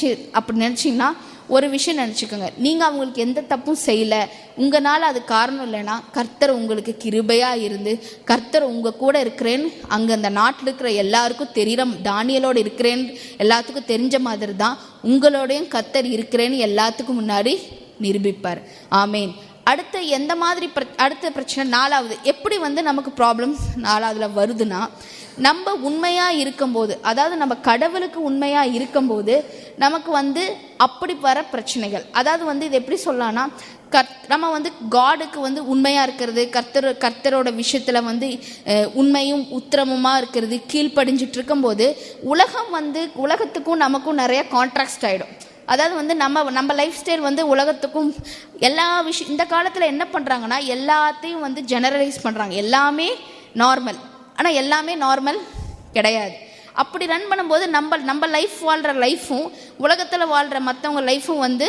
அப்படி நினச்சிங்கன்னா ஒரு விஷயம் நினச்சிக்கோங்க, நீங்கள் அவங்களுக்கு எந்த தப்பும் செய்யலை, உங்களால் அது காரணம் இல்லைன்னா கர்த்தர் உங்களுக்கு கிருபையாக இருந்து கர்த்தர் உங்கள் கூட இருக்கிறேன்னு அங்கே அந்த நாட்டில் இருக்கிற எல்லாருக்கும் தெரிகிற, தானியலோடு இருக்கிறேன்னு எல்லாத்துக்கும் தெரிஞ்ச மாதிரி தான் உங்களோடையும் கர்த்தர் இருக்கிறேன்னு எல்லாத்துக்கும் முன்னாடி நிரூபிப்பார். ஆமேன். அடுத்த பிரச்சனை 4வது, எப்படி வந்து நமக்கு ப்ராப்ளம்ஸ் 4வதுல வருதுன்னா, நம்ம உண்மையாக இருக்கும்போது, அதாவது நம்ம கடவுளுக்கு உண்மையாக இருக்கும்போது நமக்கு வந்து அப்படி வர பிரச்சனைகள். அதாவது வந்து இது எப்படி சொல்லலாம்னா, நம்ம வந்து காடுக்கு வந்து உண்மையாக இருக்கிறது, கர்த்தரோட விஷயத்தில் வந்து உண்மையும் உத்திரமுமாக இருக்கிறது, கீழ்ப்படிஞ்சிட்டு இருக்கும்போது உலகத்துக்கும் நமக்கும் நிறைய கான்ட்ராக்ட் ஆகிடும். அதாவது வந்து நம்ம லைஃப் ஸ்டைல் வந்து உலகத்துக்கும் எல்லா விஷயம் இந்த காலத்தில் என்ன பண்ணுறாங்கன்னா எல்லாத்தையும் வந்து ஜெனரலைஸ் பண்ணுறாங்க. எல்லாமே நார்மல், ஆனால் எல்லாமே நார்மல் கிடையாது. அப்படி ரன் பண்ணும்போது நம்ம லைஃப் வாழ்கிற லைஃப்பும் உலகத்தில் வாழ்கிற மற்றவங்க லைஃப்பும் வந்து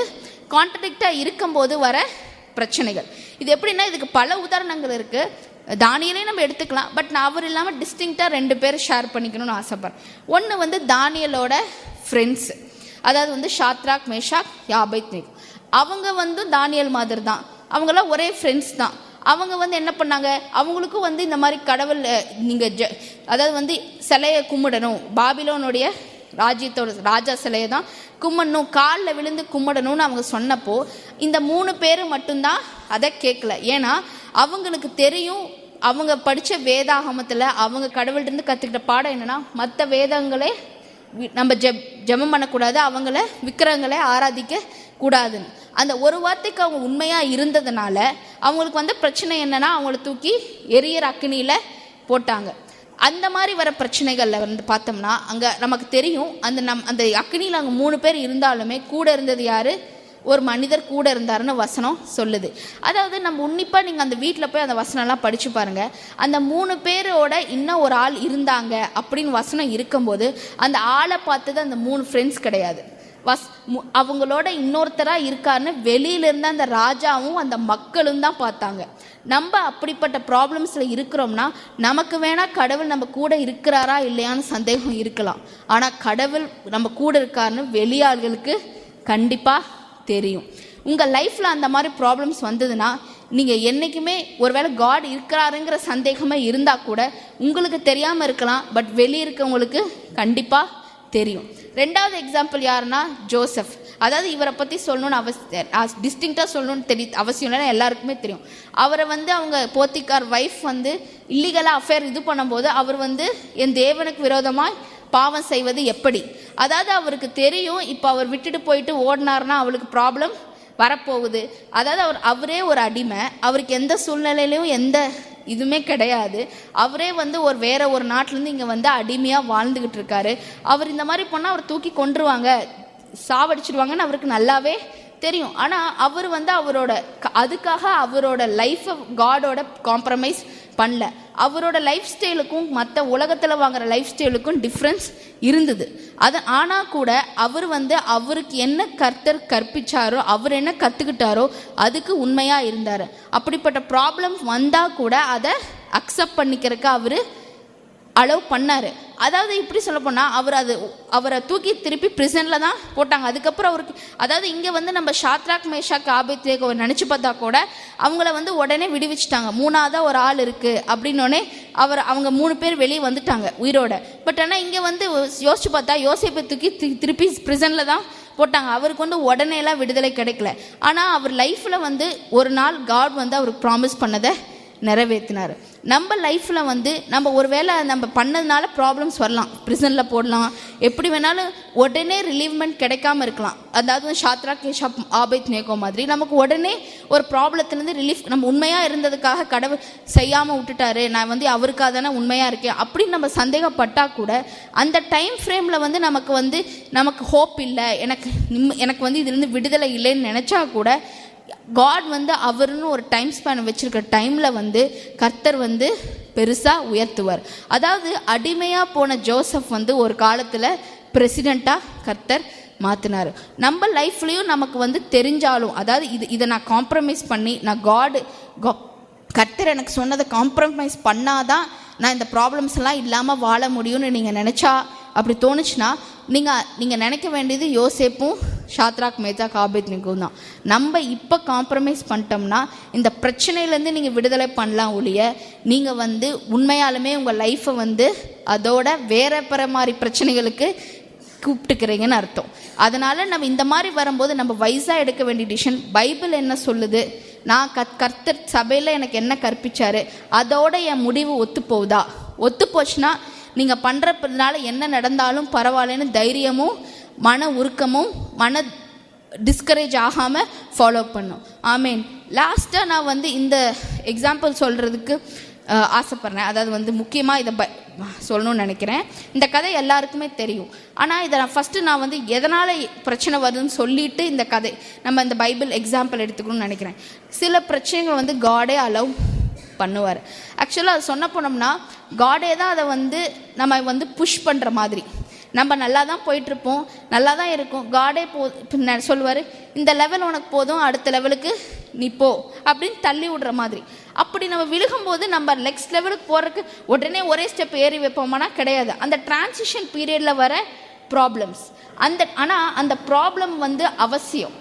கான்ட்ரடிக்டாக இருக்கும்போது வர பிரச்சனைகள். இது எப்படின்னா இதுக்கு பல உதாரணங்கள் இருக்குது. தானியலே நம்ம எடுத்துக்கலாம், பட் நான் அவர் இல்லாமல் டிஸ்டிங்க்டாக 2 பேர் ஷேர் பண்ணிக்கணும்னு ஆசைப்பட்றேன். ஒன்று வந்து தானியலோட ஃப்ரெண்ட்ஸு, அதாவது வந்து ஷாத்ராக், மேஷாக், யாபேத்நேகோ. அவங்க வந்து தானியல் மாதிரி தான், அவங்களாம் ஒரே ஃப்ரெண்ட்ஸ் தான். அவங்க வந்து என்ன பண்ணாங்க, அவங்களுக்கும் வந்து இந்த மாதிரி கடவுள் நீங்கள் அதாவது வந்து சிலையை கும்பிடணும், பாபிலோனுடைய ராஜ்யத்தோட ராஜா சிலையை தான் கும்பிடணும், காலில் விழுந்து கும்பிடணும்னு அவங்க சொன்னப்போ இந்த 3 பேர் மட்டும்தான் அதை கேட்கல. ஏன்னா அவங்களுக்கு தெரியும், அவங்க படித்த வேதாகமத்தில் அவங்க கடவுள்கிட்ட கற்றுக்கிட்ட பாடம் என்னென்னா, மற்ற வேதங்களே நம்ம ஜெபம் பண்ணக்கூடாது, அவங்கள விக்கிரகங்களை ஆராதிக்க கூடாதுன்னு. அந்த ஒரு வார்த்தைக்கு அவங்க உண்மையாக இருந்ததுனால அவங்களுக்கு வந்து பிரச்சனை என்னென்னா, அவங்கள தூக்கி எரியற அக்னியில் போட்டாங்க. அந்த மாதிரி வர பிரச்சனைகளில் வந்து பார்த்தோம்னா அங்கே நமக்கு தெரியும், அந்த அக்னியில் அங்கே 3 பேர் இருந்தாலுமே கூட இருந்தது யார்? ஒரு மனிதர் கூட இருந்தாருன்னு வசனம் சொல்லுது. அதாவது நம்ம உன்னிப்பாக நீங்கள் அந்த வீட்டில் போய் அந்த வசனம்லாம் படித்து பாருங்கள். அந்த 3 பேரோட இன்னும் ஒரு ஆள் இருந்தாங்க அப்படின்னு வசனம் இருக்கும்போது அந்த ஆளை பார்த்தது அந்த 3 ஃப்ரெண்ட்ஸ் கிடையாது, அவங்களோட இன்னொருத்தராக இருக்காருன்னு வெளியிலேருந்து அந்த ராஜாவும் அந்த மக்களும் தான் பார்த்தாங்க. நம்ம அப்படிப்பட்ட ப்ராப்ளம்ஸில் இருக்கிறோம்னா நமக்கு வேணால் கடவுள் நம்ம கூட இருக்கிறாரா இல்லையான்னு சந்தேகம் இருக்கலாம், ஆனால் கடவுள் நம்ம கூட இருக்காருன்னு வெளியாள்களுக்கு கண்டிப்பாக தெரியும். உங்கள் லைஃப்பில் அந்த மாதிரி ப்ராப்ளம்ஸ் வந்ததுன்னா நீங்கள் என்றைக்குமே ஒருவேளை காட் இருக்கிறாருங்கிற சந்தேகமே இருந்தால் கூட உங்களுக்கு தெரியாமல் இருக்கலாம், பட் வெளியே இருக்கவங்களுக்கு கண்டிப்பாக தெரியும். 2வது எக்ஸாம்பிள் யாருன்னா ஜோசப். அதாவது இவரை பற்றி சொல்லணும்னு டிஸ்டிங்க்டாக சொல்லணும்னு அவசியம் இல்லைன்னா எல்லாருக்குமே தெரியும். அவரை வந்து அவங்க போத்திக்கார் ஒய்ஃப் வந்து இல்லீகலாக அஃபேர் இது பண்ணும்போது அவர் வந்து என் தேவனுக்கு விரோதமாக பாவம் செய்வது எப்படி, அதாவது அவருக்கு தெரியும் இப்போ அவர் விட்டுட்டு போயிட்டு ஓடினார்னா அவளுக்கு ப்ராப்ளம் வரப்போகுது. அதாவது அவரே ஒரு அடிமை, அவருக்கு எந்த சூழ்நிலையிலையும் எந்த இதுவுமே கிடையாது. அவரே வந்து வேற ஒரு நாட்டிலேருந்து இங்கே வந்து அடிமையாக வாழ்ந்துக்கிட்டு இருக்காரு. அவர் இந்த மாதிரி பண்ணால் அவர் தூக்கி கொன்றுவாங்க, சாவடிச்சிடுவாங்கன்னு அவருக்கு நல்லாவே தெரியும். ஆனால் அவர் வந்து அதுக்காக அவரோட லைஃப்பை காடோட காம்ப்ரமைஸ் பண்ணல. அவரோட லைஃப் ஸ்டைலுக்கும் மற்ற உலகத்தில் வாங்குற லைஃப் ஸ்டைலுக்கும் டிஃப்ரென்ஸ் இருந்தது. ஆனால் கூட அவர் வந்து அவருக்கு என்ன கர்த்தர் கற்பிச்சாரோ, அவர் என்ன கற்றுக்கிட்டாரோ அதுக்கு உண்மையாக இருந்தார். அப்படிப்பட்ட ப்ராப்ளம் வந்தால் கூட அதை அக்செப்ட் பண்ணிக்கிறதுக்கு அவர் அலோவ் பண்ணார். அதாவது இப்படி சொல்ல போனால் அவரை தூக்கி திருப்பி பிரிசனில் தான் போட்டாங்க. அதுக்கப்புறம் அவருக்கு அதாவது இங்கே வந்து நம்ம ஷாத்ராக், மேஷாக், ஆபேத்நேகோவை நினச்சி பார்த்தா கூட அவங்கள வந்து உடனே விடுவிச்சிட்டாங்க. 3ஆவதாக ஒரு ஆள் இருக்குது அப்படின்னோடனே அவங்க 3 பேர் வெளியே வந்துட்டாங்க உயிரோட. பட் ஆனால் இங்கே வந்து யோசிச்சு பார்த்தா யோசேப்பை தூக்கி திருப்பி பிரிசனில் தான் போட்டாங்க. அவருக்கு வந்து உடனேலாம் விடுதலை கிடைக்கல. ஆனால் அவர் லைஃப்பில் வந்து ஒரு நாள் காட் வந்து அவருக்கு ப்ராமிஸ் பண்ணதை நிறைவேற்றினார். நம்ம லைஃப்பில் வந்து நம்ம ஒருவேளை நம்ம பண்ணதுனால ப்ராப்ளம்ஸ் வரலாம், ப்ரிசனில் போடலாம், எப்படி வேணாலும் உடனே ரிலீவ்மெண்ட் கிடைக்காம இருக்கலாம். அதாவது ஷாத்ராக், மேஷாக், ஆபேத்நேகோ மாதிரி நமக்கு உடனே ஒரு ப்ராப்ளத்துலேருந்து ரிலீஃப், நம்ம உண்மையாக இருந்ததுக்காக கடவுள் செய்யாமல் விட்டுட்டாரு, நான் வந்து அவருக்காக தானே உண்மையாக இருக்கேன் அப்படின்னு நம்ம சந்தேகப்பட்டால் கூட அந்த டைம் ஃப்ரேமில் வந்து நமக்கு ஹோப் இல்லை, எனக்கு வந்து இதுலேருந்து விடுதலை இல்லைன்னு நினச்சா கூட காட் வந்து அவருன்னு ஒரு டைம் ஸ்பேன் வச்சுருக்க டைமில் வந்து கர்த்தர் வந்து பெருசாக உயர்த்துவார். அதாவது அடிமையாக போன ஜோசப் வந்து ஒரு காலத்தில் பிரசிடெண்ட்டாக கர்த்தர் மாற்றினார். நம்ம லைஃப்லேயும் நமக்கு வந்து தெரிஞ்சாலும், அதாவது இதை நான் காம்ப்ரமைஸ் பண்ணி நான் கர்த்தர் எனக்கு சொன்னதை காம்ப்ரமைஸ் பண்ணாதான் நான் இந்த ப்ராப்ளம்ஸ் எல்லாம் இல்லாமல் வாழ முடியும்னு நீங்கள் நினச்சா, அப்படி தோணுச்சுன்னா நீங்கள் நினைக்க வேண்டியது யோசேப்பும் ஷாத்ராக், மேஷாக், ஆபேத்நேகோ தான். நம்ம இப்போ காம்ப்ரமைஸ் பண்ணிட்டோம்னா இந்த பிரச்சனையிலேருந்து நீங்கள் விடுதலை பண்ணலாம் ஒழிய நீங்கள் வந்து உண்மையாலுமே உங்கள் லைஃப்பை வந்து அதோட வேற மாதிரி பிரச்சனைகளுக்கு கூப்பிட்டுக்கிறீங்கன்னு அர்த்தம். அதனால் நம்ம இந்த மாதிரி வரும்போது நம்ம வைஸாக எடுக்க வேண்டிய டிசிஷன், பைபிள் என்ன சொல்லுது, நான் கர்த்தர் சபையில் எனக்கு என்ன கற்பிச்சாரு, அதோட என் முடிவு ஒத்துப்போகுதா, ஒத்துப்போச்சுன்னா நீங்கள் பண்ணுறதுனால என்ன நடந்தாலும் பரவாயில்லன்னு தைரியமும் மன உருக்கமும் மன டிஸ்கரேஜ் ஆகாமல் ஃபாலோ பண்ணும். ஆமீன். லாஸ்ட்டாக நான் வந்து இந்த எக்ஸாம்பிள் சொல்கிறதுக்கு ஆசைப்பட்றேன். அதாவது வந்து முக்கியமாக இதை சொல்லணும்னு நினைக்கிறேன். இந்த கதை எல்லாருக்குமே தெரியும். ஆனால் இதை நான் வந்து எதனால் பிரச்சனை வருதுன்னு சொல்லிட்டு இந்த கதை நம்ம இந்த பைபிள் எக்ஸாம்பிள் எடுத்துக்கணும்னு நினைக்கிறேன். சில பிரச்சனைகள் வந்து காடே அலோவ் பண்ணுவார். ஆக்சுவலாக அது சொன்ன போனோம்னா காடே தான் அதை வந்து நம்ம வந்து புஷ் பண்ணுற மாதிரி. நம்ம நல்லா தான் போயிட்டுருப்போம், நல்லா தான் இருக்கும். காடே சொல்லுவார், இந்த லெவல் உனக்கு போதும், அடுத்த லெவலுக்கு நீ போ அப்படின்னு தள்ளி விடுற மாதிரி. அப்படி நம்ம விழுகும்போது நம்ம நெக்ஸ்ட் லெவலுக்கு போகிறதுக்கு உடனே ஒரே ஸ்டெப் ஏறி வைப்போமானா கிடையாது. அந்த டிரான்சிஷன் பீரியடில் வர ப்ராப்ளம்ஸ் ஆனால் அந்த ப்ராப்ளம் வந்து அவசியம்.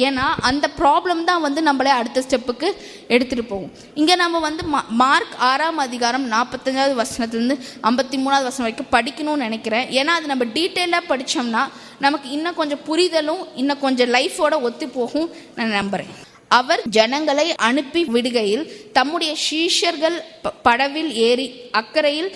ஏன்னா அந்த ப்ராப்ளம் தான் வந்து நம்மளே அடுத்த ஸ்டெப்புக்கு எடுத்துகிட்டு போகும். இங்கே நம்ம வந்து மார்க் 6ஆம் அதிகாரம் 45வது வசனத்துலேருந்து 53வது வசனம் வரைக்கும் படிக்கணும்னு நினைக்கிறேன். ஏன்னா அது நம்ம டீட்டெயிலாக படித்தோம்னா நமக்கு இன்னும் கொஞ்சம் புரிதலும் இன்னும் கொஞ்சம் லைஃபோட ஒத்து போகும் நான் நம்புகிறேன். அவர் ஜனங்களை அனுப்பி விடுகையில் தம்முடைய சீஷர்கள் படவில் ஏறி அக்கறையில்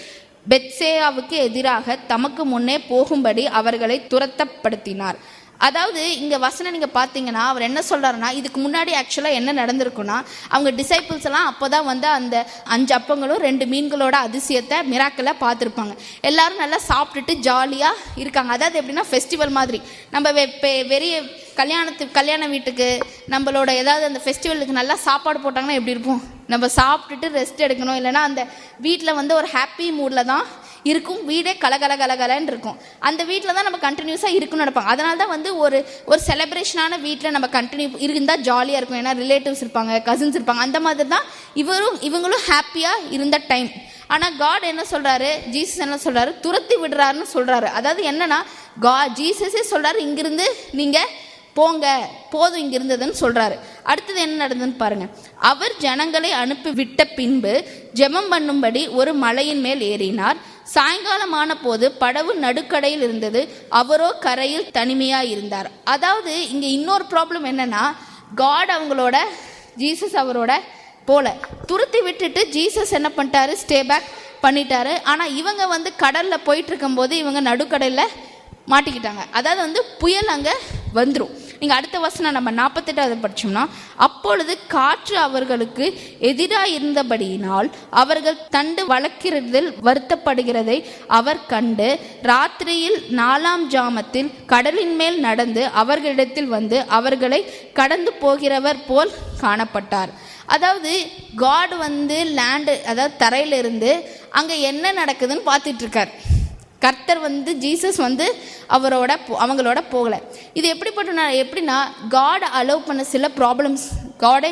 பெத்சேயாவுக்கு எதிராக தமக்கு முன்னே போகும்படி அவர்களை துரத்தப்படுத்தினார். அதாவது இங்கே வசனம் நீங்கள் பார்த்தீங்கன்னா அவர் என்ன சொல்கிறாருன்னா, இதுக்கு முன்னாடி ஆக்சுவலாக என்ன நடந்திருக்குன்னா, அவங்க டிசைபிள்ஸ் எல்லாம் அப்போ தான் வந்து அந்த 5 அப்பங்களும் 2 மீன்களோட அதிசயத்தை மிராக்கில் பார்த்துருப்பாங்க. எல்லாரும் நல்லா சாப்பிட்டுட்டு ஜாலியாக இருக்காங்க. அதாவது எப்படின்னா ஃபெஸ்டிவல் மாதிரி. நம்ம வெறிய கல்யாண வீட்டுக்கு நம்மளோட ஏதாவது அந்த ஃபெஸ்டிவலுக்கு நல்லா சாப்பாடு போட்டாங்கன்னா எப்படி இருக்கும்? நம்ம சாப்பிட்டுட்டு ரெஸ்ட் எடுக்கணும், இல்லைனா அந்த வீட்டில் வந்து ஒரு ஹாப்பி மூடில் தான் இருக்கும். வீடே கலகலன்னு இருக்கும். அந்த வீட்டில் தான் நம்ம கண்டினியூஸாக இருக்குன்னு நினைப்பாங்க. அதனால தான் வந்து ஒரு செலிப்ரேஷனான வீட்டில் நம்ம கண்டினியூ இருந்தால் ஜாலியாக இருக்கும். ஏன்னா ரிலேட்டிவ்ஸ் இருப்பாங்க, கசின்ஸ் இருப்பாங்க. அந்த மாதிரி தான் இவங்களும் ஹாப்பியாக இருந்த டைம். ஆனால் காட் என்ன சொல்கிறாரு, ஜீசஸ் என்ன சொல்கிறாரு, துரத்தி விடுறாருன்னு சொல்கிறாரு. அதாவது என்னன்னா ஜீசஸே சொல்கிறாரு, இங்கிருந்து நீங்கள் போங்க, போதும் இங்கே இருந்ததுன்னு சொல்கிறாரு. அடுத்தது என்ன நடந்ததுன்னு பாருங்கள். அவர் ஜனங்களை அனுப்பி விட்ட பின்பு ஜெபம் பண்ணும்படி ஒரு மலையின் மேல் ஏறினார். சாயங்காலமான போது படவு நடுக்கடையில் இருந்தது, அவரோ கரையில் தனிமையாக இருந்தார். அதாவது இங்கே இன்னொரு ப்ராப்ளம் என்னன்னா, காட் அவங்களோட ஜீசஸ் அவரோட போல துரத்தி விட்டுட்டு ஜீசஸ் என்ன பண்ணிட்டாரு, ஸ்டே பேக் பண்ணிட்டாரு. ஆனால் இவங்க வந்து கடலில் போயிட்டு இருக்கும்போது இவங்க நடுக்கடையில் மாட்டிக்கிட்டாங்க. அதாவது வந்து புயல் அங்கே வந்துடும். நீங்கள் அடுத்த வசனம் நம்ம 48வது படித்தோம்னா, அப்பொழுது காற்று அவர்களுக்கு எதிராக இருந்தபடியினால் அவர்கள் தண்டு வளர்க்கிறதில் வருத்தப்படுகிறதை அவர் கண்டு ராத்திரியில் 4ஆம் ஜாமத்தில் கடலின் மேல் நடந்து அவர்களிடத்தில் வந்து அவர்களை கடந்து போகிறவர் போல் காணப்பட்டார். அதாவது காட் வந்து லேண்டு, அதாவது தரையிலிருந்து அங்கே என்ன நடக்குதுன்னு பார்த்துட்டு இருக்கார். கர்த்தர் வந்து ஜீசஸ் வந்து அவங்களோட போகலை. இது எப்படின்னா காட் அலோவ் பண்ண சில ப்ராப்ளம்ஸ், காடு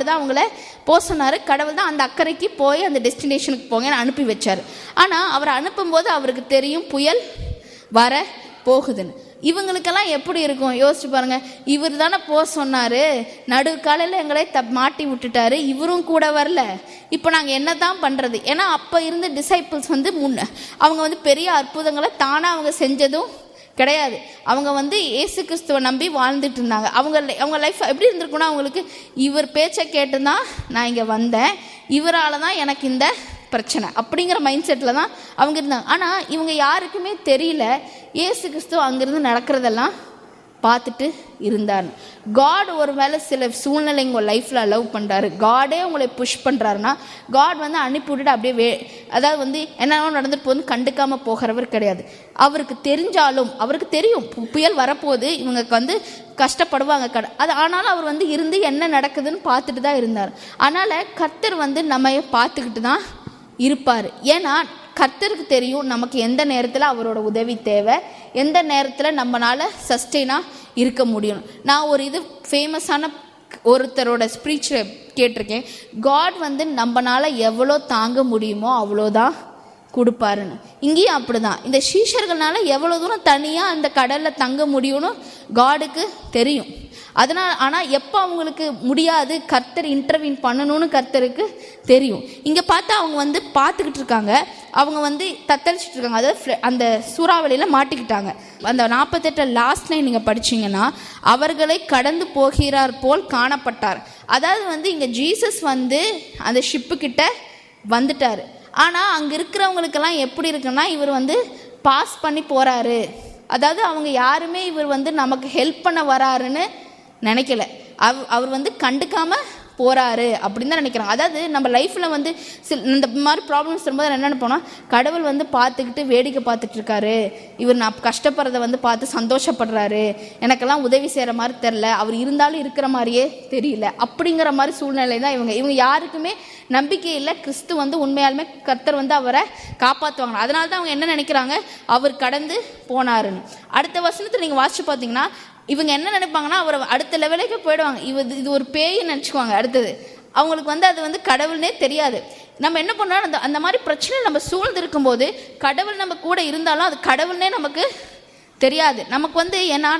தான் அவங்கள போக சொன்னார். கடவுள் தான் அந்த அக்கறைக்கு போய் அந்த டெஸ்டினேஷனுக்கு போங்கன்னு அனுப்பி வச்சார். ஆனால் அவரை அனுப்பும்போது அவருக்கு தெரியும் புயல் வர போகுதுன்னு. இவங்களுக்கெல்லாம் எப்படி இருக்கும் யோசிச்சு பாருங்க. இவர் தானே போக சொன்னார், நடுக்காலையில் எங்களை மாட்டி விட்டுட்டாரு, இவரும் கூட வரல, இப்போ நாங்கள் என்ன தான் பண்ணுறது? ஏன்னா அப்போ இருந்த டிசைபிள்ஸ் வந்து அவங்க வந்து பெரிய அற்புதங்களை தானாக அவங்க செஞ்சதும் கிடையாது. அவங்க வந்து இயேசு கிறிஸ்துவை நம்பி வாழ்ந்துட்டு இருந்தாங்க. அவங்க லைஃப் எப்படி இருந்திருக்குன்னா, அவங்களுக்கு இவர் பேச்சை கேட்டுதான் நான் இங்கே வந்தேன், இவரால் தான் எனக்கு இந்த பிரச்சனை அப்படிங்கிற மைண்ட் செட்டில் தான் அவங்க இருந்தாங்க. ஆனால் இவங்க யாருக்குமே தெரியல இயேசு கிறிஸ்து அங்கிருந்து நடக்கிறதெல்லாம் பார்த்துட்டு இருந்தார். காட் ஒரு வேளை சில சூழ்நிலை உங்கள் லைஃப்பில் அலோவ் பண்ணுறாரு, காடே உங்களை புஷ் பண்ணுறாருன்னா காட் வந்து அனுப்பி விட்டுட்டு அப்படியே அதாவது வந்து என்னென்ன நடந்துட்டு போகுது கண்டுக்காமல் போகிறவர் கிடையாது. அவருக்கு தெரிஞ்சாலும் அவருக்கு தெரியும் புயல் வரப்போகுது, இவங்களுக்கு வந்து கஷ்டப்படுவாங்க அது. ஆனாலும் அவர் வந்து இருந்து என்ன நடக்குதுன்னு பார்த்துட்டு தான் இருந்தார். அதனால் கர்த்தர் வந்து நம்ம பார்த்துக்கிட்டு தான் இருப்பார். ஏன்னா கர்த்தருக்கு தெரியும் நமக்கு எந்த நேரத்தில் அவரோட உதவி தேவை, எந்த நேரத்தில் நம்மளால் சஸ்டெயினாக இருக்க முடியும். நான் ஒரு ஃபேமஸான ஒருத்தரோட ஸ்பீச் கேட்டிருக்கேன். காட் வந்து நம்மளால் எவ்வளோ தாங்க முடியுமோ அவ்வளோதான் கொடுப்பாருன்னு. இங்கேயும் அப்படி தான். இந்த சீஷர்களால் எவ்வளோ தூரம் தனியாக அந்த கடலில் தங்க முடியும்னு காடுக்கு தெரியும். ஆனால் எப்போ அவங்களுக்கு முடியாது, கர்த்தர் இன்டர்வீன் பண்ணணும்னு கர்த்தருக்கு தெரியும். இங்கே பார்த்தா அவங்க வந்து பார்த்துக்கிட்டு இருக்காங்க, அவங்க வந்து தத்தளிச்சுட்டு இருக்காங்க, அதாவது அந்த சூறாவளியில் மாட்டிக்கிட்டாங்க. அந்த 48 லாஸ்ட் லைன் நீங்கள் படிச்சிங்கன்னா, அவர்களை கடந்து போகிறார் போல் காணப்பட்டார். அதாவது வந்து இங்கே ஜீசஸ் வந்து அந்த ஷிப்புக்கிட்ட வந்துட்டார். ஆனால் அங்கே இருக்கிறவங்களுக்கெல்லாம் எப்படி இருக்குன்னா, இவர் வந்து பாஸ் பண்ணி போகிறாரு, அதாவது அவங்க யாருமே இவர் வந்து நமக்கு ஹெல்ப் பண்ண வராருன்னு நினைக்கல. அவர் வந்து கண்டுக்காமல் போகிறாரு அப்படின்னு தான் நினைக்கிறாங்க. அதாவது நம்ம லைஃப்பில் வந்து இந்த மாதிரி ப்ராப்ளம்ஸ் வரும்போது என்ன நினைப்போம்னா, கடவுள் வந்து பார்த்துக்கிட்டு வேடிக்கை பார்த்துட்டு இருக்காரு, இவர் நான் கஷ்டப்படுறதை வந்து பார்த்து சந்தோஷப்படுறாரு, எனக்கெல்லாம் உதவி செய்கிற மாதிரி தெரில, அவர் இருந்தாலும் இருக்கிற மாதிரியே தெரியல, அப்படிங்கிற மாதிரி சூழ்நிலை தான் இவங்க யாருக்குமே நம்பிக்கை இல்லை. கிறிஸ்து வந்து உண்மையாலுமே கர்த்தர் வந்து அவரை காப்பாற்றுவாங்க. அதனால தான் அவங்க என்ன நினைக்கிறாங்க, அவர் கடந்து போனாருன்னு. அடுத்த வசனத்தில் நீங்கள் வாசிச்சு பார்த்தீங்கன்னா இவங்க என்ன நினைப்பாங்கன்னா, அவர் அடுத்த லெவலுக்கு போயிடுவாங்க. இது ஒரு பேய்ன்னு நினச்சிக்குவாங்க. அடுத்தது அவங்களுக்கு வந்து அது வந்து கடவுள்னே தெரியாது. நம்ம என்ன பண்ணோம், அந்த மாதிரி பிரச்சனை நம்ம சூழ்ந்து இருக்கும்போது கடவுள் நம்ம கூட இருந்தாலும் அது கடவுள்னே நமக்கு தெரியாது. நமக்கு வந்து ஏன்னா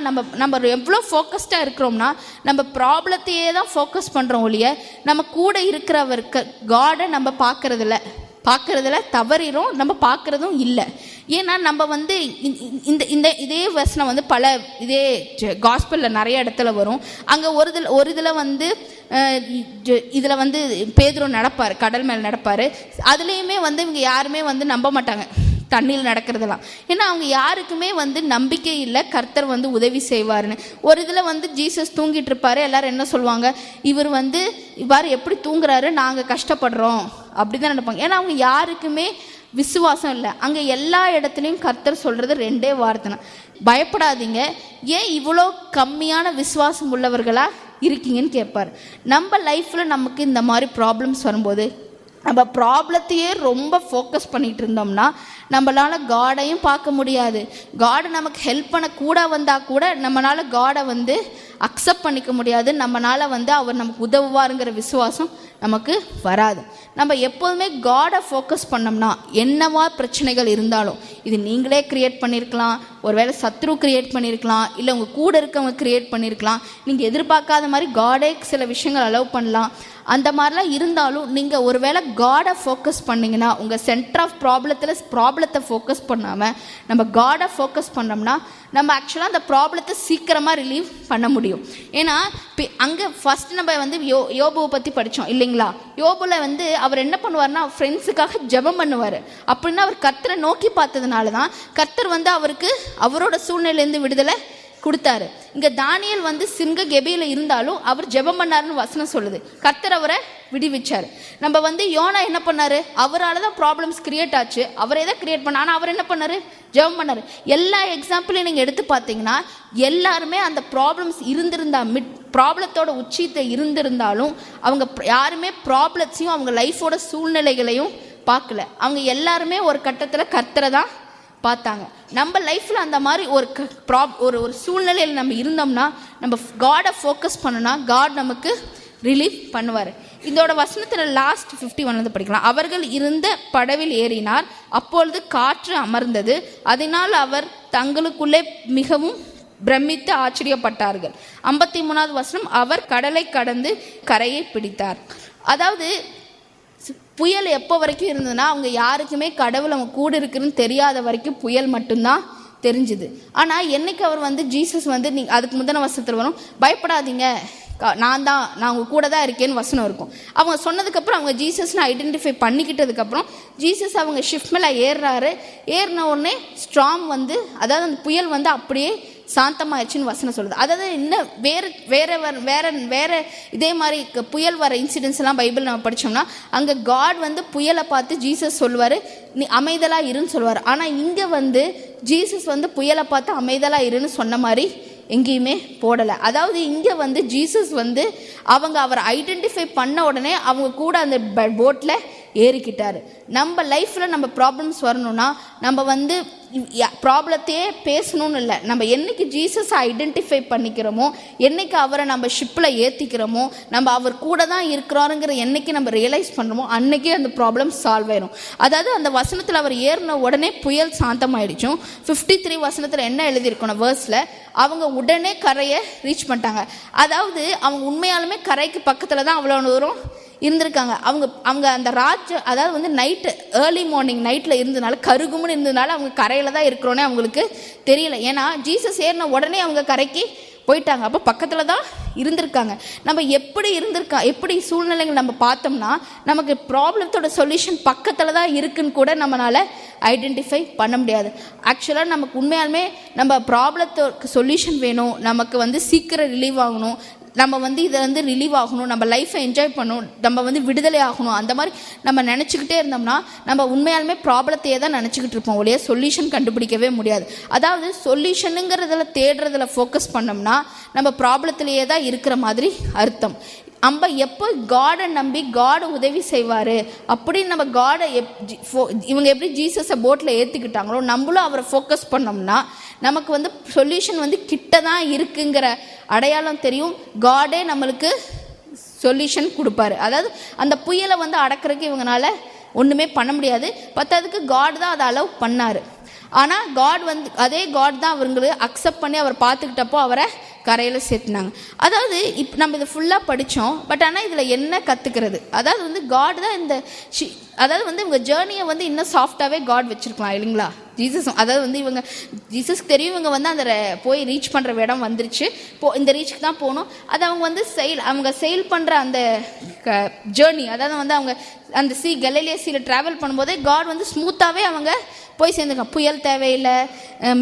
நம்ம எவ்வளோ ஃபோக்கஸ்டாக இருக்கிறோம்னா நம்ம ப்ராப்ளத்தையே தான் ஃபோக்கஸ் பண்ணுறோம் ஒழிய நம்ம கூட இருக்கிறவருக்கு காடை நம்ம பார்க்குறதுல தவறிடும், நம்ம பார்க்குறதும் இல்லை. ஏன்னா நம்ம வந்து இதே வசனம் வந்து இதே காஸ்பலில் நிறைய இடத்துல வரும். அங்கே ஒரு இதில் வந்து இதில் வந்து பேதுரு நடப்பார், கடல் மேலே நடப்பார். அதுலேயுமே வந்து இவங்க யாருமே வந்து நம்ப மாட்டாங்க தண்ணியில் நடக்கிறதெல்லாம். ஏன்னா அவங்க யாருக்குமே வந்து நம்பிக்கை இல்லை கர்த்தர் வந்து உதவி செய்வார்னு. ஒரு இதில் வந்து ஜீசஸ் தூங்கிட்டு இருப்பாரு, எல்லாரும் என்ன சொல்லுவாங்க, இவர் வந்து இவ்வாறு எப்படி தூங்குறாரு, நாங்கள் கஷ்டப்படுறோம் அப்படி தான் நினைப்பாங்க. ஏன்னா அவங்க யாருக்குமே விசுவாசம் இல்லை. அங்கே எல்லா இடத்துலையும் கர்த்தர் சொல்கிறது ரெண்டே வார்த்தை தான், பயப்படாதீங்க. ஏன் இவ்வளோ கம்மியான விசுவாசம் உள்ளவர்களாக இருக்கீங்கன்னு கேட்பார். நம்ம லைஃப்பில் நமக்கு இந்த மாதிரி ப்ராப்ளம்ஸ் வரும்போது நம்ம ப்ராப்ளத்தையே ரொம்ப ஃபோக்கஸ் பண்ணிகிட்டு இருந்தோம்னா நம்மளால் காடையும் பார்க்க முடியாது. காடை நமக்கு ஹெல்ப் பண்ண கூட வந்தால் கூட நம்மளால் காடை வந்து அக்செப்ட் பண்ணிக்க முடியாது. நம்மளால் வந்து அவர் நமக்கு உதவுவாருங்கிற விசுவாசம் நமக்கு வராது. நம்ம எப்போதுமே காடை ஃபோக்கஸ் பண்ணோம்னா என்னவா பிரச்சனைகள் இருந்தாலும், இது நீங்களே க்ரியேட் பண்ணியிருக்கலாம், ஒருவேளை சத்ரு க்ரியேட் பண்ணியிருக்கலாம், இல்லை உங்கள் கூட இருக்கவங்க க்ரியேட் பண்ணியிருக்கலாம், நீங்கள் எதிர்பார்க்காத மாதிரி காடே சில விஷயங்கள் அலோவ் பண்ணலாம். அந்த மாதிரிலாம் இருந்தாலும் நீங்கள் ஒருவேளை காடை ஃபோக்கஸ் பண்ணிங்கன்னா, உங்கள் சென்டர் ஆஃப் ப்ராப்ளத்தை ஃபோக்கஸ் பண்ணாமல் நம்ம காடை ஃபோக்கஸ் பண்ணோம்னா நம்ம ஆக்சுவலாக அந்த ப்ராப்ளத்தை சீக்கிரமாக ரிலீவ் பண்ண முடியும். ஏன்னா அங்கே ஃபஸ்ட் நம்ம வந்து யோபுவை பற்றி படித்தோம் இல்லைங்களா. யோபுவில் வந்து அவர் என்ன பண்ணுவார்னா ஃப்ரெண்ட்ஸுக்காக ஜெபம் பண்ணுவார். அப்படின்னா அவர் கர்த்தரை நோக்கி பார்த்ததுனால தான் கர்த்தர் வந்து அவருக்கு அவரோட சூழ்நிலையிலேருந்து விடுதலை கொடுத்தாரு. இங்கே தானியல் வந்து சிங்க கெபியில் இருந்தாலும் அவர் ஜெபம் பண்ணாருன்னு வசனம் சொல்லுது. கர்த்தர் அவரை விடுவிச்சார். நம்ம வந்து யோனா என்ன பண்ணாரு, அவரால் தான் ப்ராப்ளம்ஸ் கிரியேட் ஆச்சு, அவரே தான் கிரியேட் பண்ண. ஆனால் அவர் என்ன பண்ணாரு, ஜெபம் பண்ணார். எல்லா எக்ஸாம்பிளையும் நீங்கள் எடுத்து பார்த்தீங்கன்னா எல்லாருமே அந்த ப்ராப்ளம்ஸ் ப்ராப்ளத்தோட உச்சியத்தை இருந்திருந்தாலும் அவங்க யாருமே ப்ராப்ளத்தையும் அவங்க லைஃபோட சூழ்நிலைகளையும் பார்க்கல. அவங்க எல்லாருமே ஒரு கட்டத்தில் கர்த்தரை தான் பார்த்தாங்க. நம்ம லைஃப்பில் அந்த மாதிரி ஒரு சூழ்நிலையில் நம்ம இருந்தோம்னா நம்ம காடை ஃபோக்கஸ் பண்ணோன்னா காட் நமக்கு ரிலீஃப் பண்ணுவார். இதோட வசனத்தில் லாஸ்ட் 51 படிக்கலாம். அவர்கள் இருந்த படவில் ஏறினார், அப்பொழுது காற்று அமர்ந்தது, அதனால் அவர் தங்களுக்குள்ளே மிகவும் பிரமித்து ஆச்சரியப்பட்டார்கள். 53வது வசனம், அவர் கடலை கடந்து கரையை பிடித்தார். அதாவது புயல் எப்போ வரைக்கும் இருந்ததுன்னா அவங்க யாருக்குமே கடவுள் அவங்க கூட இருக்குன்னு தெரியாத வரைக்கும் புயல் மட்டும்தான் தெரிஞ்சுது. ஆனால் என்னைக்கு அவர் வந்து ஜீசஸ் வந்து அதுக்கு முந்தின வசனத்தில் வரும், பயப்படாதீங்க நான் உங்கள் கூட தான் இருக்கேன்னு வசனம் இருக்கும். அவங்க சொன்னதுக்கப்புறம் அவங்க ஜீசஸ்னு ஐடென்டிஃபை பண்ணிக்கிட்டதுக்கப்புறம் ஜீசஸ் அவங்க ஷிஃப்ட் மேலே ஏறின உடனே ஸ்ட்ராங் வந்து, அதாவது அந்த புயல் வந்து அப்படியே சாந்தமாயிடுச்சுன்னு வசனம் சொல்லுது. அதாவது இன்னும் வேற இதே மாதிரி புயல் வர இன்சிடென்ட்ஸ் எல்லாம் பைபிள் நம்ம படித்தோம்னா அங்கே காட் வந்து புயலை பார்த்து ஜீசஸ் சொல்லுவார், நீ அமைதலாக இருன்னு சொல்லுவார். ஆனால் இங்கே வந்து ஜீசஸ் வந்து புயலை பார்த்து அமைதலாக இருன்னு சொன்ன மாதிரி எங்கேயுமே போடலை. அதாவது இங்கே வந்து ஜீசஸ் வந்து அவரை ஐடென்டிஃபை பண்ண உடனே அவங்க கூட அந்த போட்டில் ஏறிக்கிட்டார். நம்ம லைஃப்பில் நம்ம ப்ராப்ளம்ஸ் வரணும்னா நம்ம வந்து ப்ராப்ளத்தையே பேசணும்னு இல்லை, நம்ம என்னைக்கு ஜீசஸை ஐடென்டிஃபை பண்ணிக்கிறோமோ, என்னைக்கு அவரை நம்ம ஷிப்பில் ஏற்றிக்கிறோமோ, நம்ம அவர் கூட தான் இருக்கிறோங்கிற என்னைக்கு நம்ம ரியலைஸ் பண்ணுறோமோ அன்னைக்கே அந்த ப்ராப்ளம் சால்வ் ஆயிடும். அதாவது அந்த வசனத்தில் அவர் ஏறின உடனே புயல் சாந்தமாயிடுச்சும். 53 வசனத்தில் என்ன எழுதியிருக்கணும் வேர்ஸில், அவங்க உடனே கரையை ரீச் பண்ணிட்டாங்க. அதாவது அவங்க உண்மையாலுமே கரைக்கு பக்கத்தில் தான் அவ்வளோ தூரம் இருந்திருக்காங்க. அவங்க அந்த அதாவது வந்து நைட்டு ஏர்லி மார்னிங் நைட்டில் இருந்ததுனால கருகும்னு இருந்ததுனால அவங்க கரையில் தான் இருக்கிறோன்னே அவங்களுக்கு தெரியல. ஏன்னா ஜீசஸ் ஏறின உடனே அவங்க கரைக்கு போயிட்டாங்க, அப்போ பக்கத்தில் தான் இருந்திருக்காங்க. நம்ம எப்படி சூழ்நிலைகள் நம்ம பார்த்தோம்னா நமக்கு ப்ராப்ளத்தோட சொல்யூஷன் பக்கத்தில் தான் இருக்குன்னு கூட நம்மளால் ஐடென்டிஃபை பண்ண முடியாது. ஆக்சுவலாக நமக்கு உண்மையாலுமே நம்ம ப்ராப்ளத்தோட சொல்யூஷன் வேணும், நமக்கு வந்து சீக்கிரம் ரிலீவ் ஆகணும், நம்ம வந்து இதை வந்து ரிலீவ் ஆகணும், நம்ம லைஃப்பை என்ஜாய் பண்ணணும், நம்ம வந்து விடுதலை ஆகணும், அந்த மாதிரி நம்ம நினச்சிக்கிட்டே இருந்தோம்னா நம்ம உண்மையாலுமே ப்ராப்ளத்தையே தான் நினச்சிக்கிட்டு இருப்போம் ஒழிய சொல்யூஷன் கண்டுபிடிக்கவே முடியாது. அதாவது சொல்யூஷனுங்கிறதுல தேடுறதுல ஃபோக்கஸ் பண்ணோம்னா நம்ம ப்ராப்ளத்திலேயே தான் இருக்கிற மாதிரி அர்த்தம். நம்ம எப்போ காடை நம்பி காடை உதவி செய்வார் அப்படின்னு நம்ம காடை இவங்க எப்படி ஜீசஸை போட்டில் ஏற்றிக்கிட்டாங்களோ நம்மளும் அவரை ஃபோக்கஸ் பண்ணோம்னா நமக்கு வந்து சொல்யூஷன் வந்து கிட்ட தான் இருக்குங்கிற அடையாளம் தெரியும். காடே நம்மளுக்கு சொல்யூஷன் கொடுப்பாரு. அதாவது அந்த புயலை வந்து அடக்கிறதுக்கு இவங்களால ஒன்றுமே பண்ண முடியாது. பத்தாவதுக்கு காட் தான் அதை அலோவ் பண்ணார். ஆனால் காட் வந்து அதே காட் தான் அவங்களுக்கு அக்செப்ட் பண்ணி அவர் பார்த்துக்கிட்டப்போ அவரை கரையில் சேர்த்துனாங்க. அதாவது இப்போ நம்ம இதை ஃபுல்லாக படித்தோம். பட் ஆனால் இதில் என்ன கற்றுக்கிறது, அதாவது வந்து காட் தான் இந்த அதாவது வந்து இவங்க ஜேர்னியை வந்து இன்னும் சாஃப்டாகவே காட் வச்சுருக்கலாம் இல்லைங்களா. அதாவது வந்து ஜீசஸ்க்கு தெரியும் இவங்க வந்து அந்த போய் ரீச் பண்ணுற இடம் வந்துருச்சு, இந்த ரீச்சுக்கு தான் போகணும். அது அவங்க வந்து அவங்க செயல் பண்ணுற அந்த ஜேர்னி, அதாவது வந்து அவங்க அந்த கலிலேயா சீல ட்ராவல் பண்ணும்போதே காட் வந்து ஸ்மூத்தாகவே அவங்க போய் சேர்ந்துருக்காங்க. புயல் தேவையில்லை,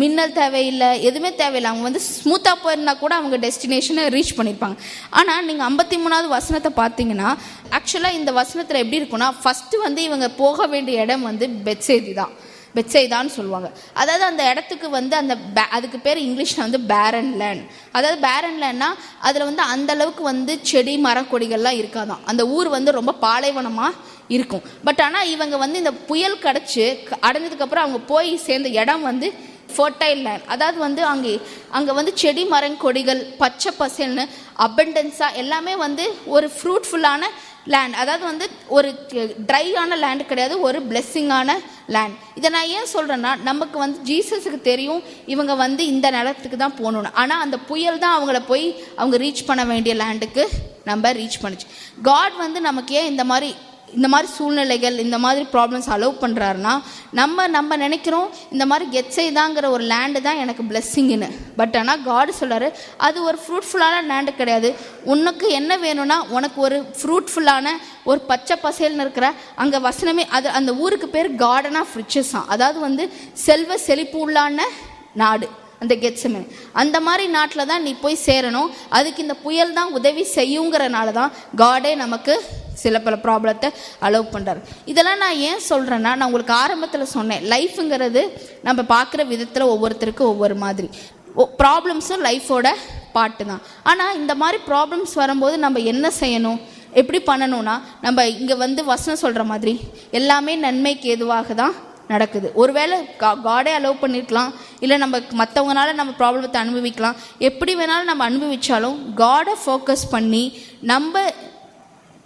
மின்னல் தேவையில்லை, எதுவுமே தேவையில்லை. அவங்க வந்து ஸ்மூத்தாக போயிருந்தா கூட அவங்க டெஸ்டினேஷனை ரீச் பண்ணியிருப்பாங்க. ஆனால் நீங்கள் 53வது வசனத்தை பார்த்தீங்கன்னா ஆக்சுவலாக இந்த வசனத்தில் எப்படி இருக்குன்னா, ஃபஸ்ட்டு வந்து இவங்க போக வேண்டிய இடம் வந்து பெத்சைதான்னு சொல்லுவாங்க. அதாவது அந்த இடத்துக்கு வந்து அதுக்கு பேர் இங்கிலீஷில் வந்து பேரன் லேண்ட். அதாவது பேரன் லேண்ட்னா அதில் வந்து அந்தளவுக்கு வந்து செடி மரக்கொடிகள்லாம் இருக்காதான். அந்த ஊர் வந்து ரொம்ப பாலைவனமாக இருக்கும். பட் ஆனால் இவங்க வந்து இந்த புயல் அடைஞ்சதுக்கப்புறம் அவங்க போய் சேர்ந்த இடம் வந்து ஃபர்டைல் லேண்ட். அதாவது வந்து அங்கே வந்து செடி மரங்கொடிகள் பச்சை பசேல்னு அபண்டன்ஸாக எல்லாமே வந்து ஒரு ஃப்ரூட்ஃபுல்லான லேண்ட். அதாவது வந்து ஒரு ட்ரையான லேண்டு கிடையாது, ஒரு பிளெஸ்ஸிங்கான லேண்ட். இதை நான் ஏன் சொல்கிறேன்னா, நமக்கு வந்து ஜீசஸுக்கு தெரியும் இவங்க வந்து இந்த நிலத்துக்கு தான் போகணுன்னு. ஆனால் அந்த புயல் தான் அவங்கள போய் அவங்க ரீச் பண்ண வேண்டிய லேண்டுக்கு நம்ம ரீச் பண்ணிச்சு. காட் வந்து நமக்கு ஏன் இந்த மாதிரி சூழ்நிலைகள் இந்த மாதிரி ப்ராப்ளம்ஸ் அலோவ் பண்ணுறாருன்னா, நம்ம நினைக்கிறோம் இந்த மாதிரி கெத்சைதாங்கிற ஒரு லேண்டு தான் எனக்கு பிளெஸ்ஸிங்குன்னு. பட் ஆனால் காட் சொல்கிறாரு அது ஒரு ஃப்ரூட்ஃபுல்லான லேண்டு கிடையாது. உனக்கு என்ன வேணும்னா உனக்கு ஒரு ஃப்ரூட்ஃபுல்லான ஒரு பச்சை பசேல்னு இருக்கிற அங்கே வசனமே அந்த ஊருக்கு பேர் கார்டன் ஆஃப் ரிச்சஸ் தான். அதாவது வந்து செல்வ செழிப்பு உள்ளான நாடு அந்த கெத்செமனே. அந்த மாதிரி நாட்டில் தான் நீ போய் சேரணும். அதுக்கு இந்த புயல் தான் உதவி செய்யுங்கிறனால தான் காடே நமக்கு சில பல ப்ராப்ளத்தை அலோவ் பண்ணுறாரு. இதெல்லாம் நான் ஏன் சொல்கிறேன்னா, நான் உங்களுக்கு ஆரம்பத்தில் சொன்னேன், லைஃபுங்கிறது நம்ம பார்க்குற விதத்தில் ஒவ்வொருத்தருக்கும் ஒவ்வொரு மாதிரி. ப்ராப்ளம்ஸும் லைஃபோட பாட்டு தான். ஆனால் இந்த மாதிரி ப்ராப்ளம்ஸ் வரும்போது நம்ம என்ன செய்யணும், எப்படி பண்ணணும்னா, நம்ம இங்கே வந்து வசனம் சொல்கிற மாதிரி எல்லாமே நன்மைக்கு ஏதுவாக தான் நடக்குது. ஒருவேளை காடே அலோவ் பண்ணியிருக்கலாம், இல்லை நம்ம மற்றவங்களால நம்ம ப்ராப்ளத்தை அனுபவிக்கலாம். எப்படி வேணாலும் நம்ம அனுபவித்தாலும் காடை ஃபோக்கஸ் பண்ணி நம்ம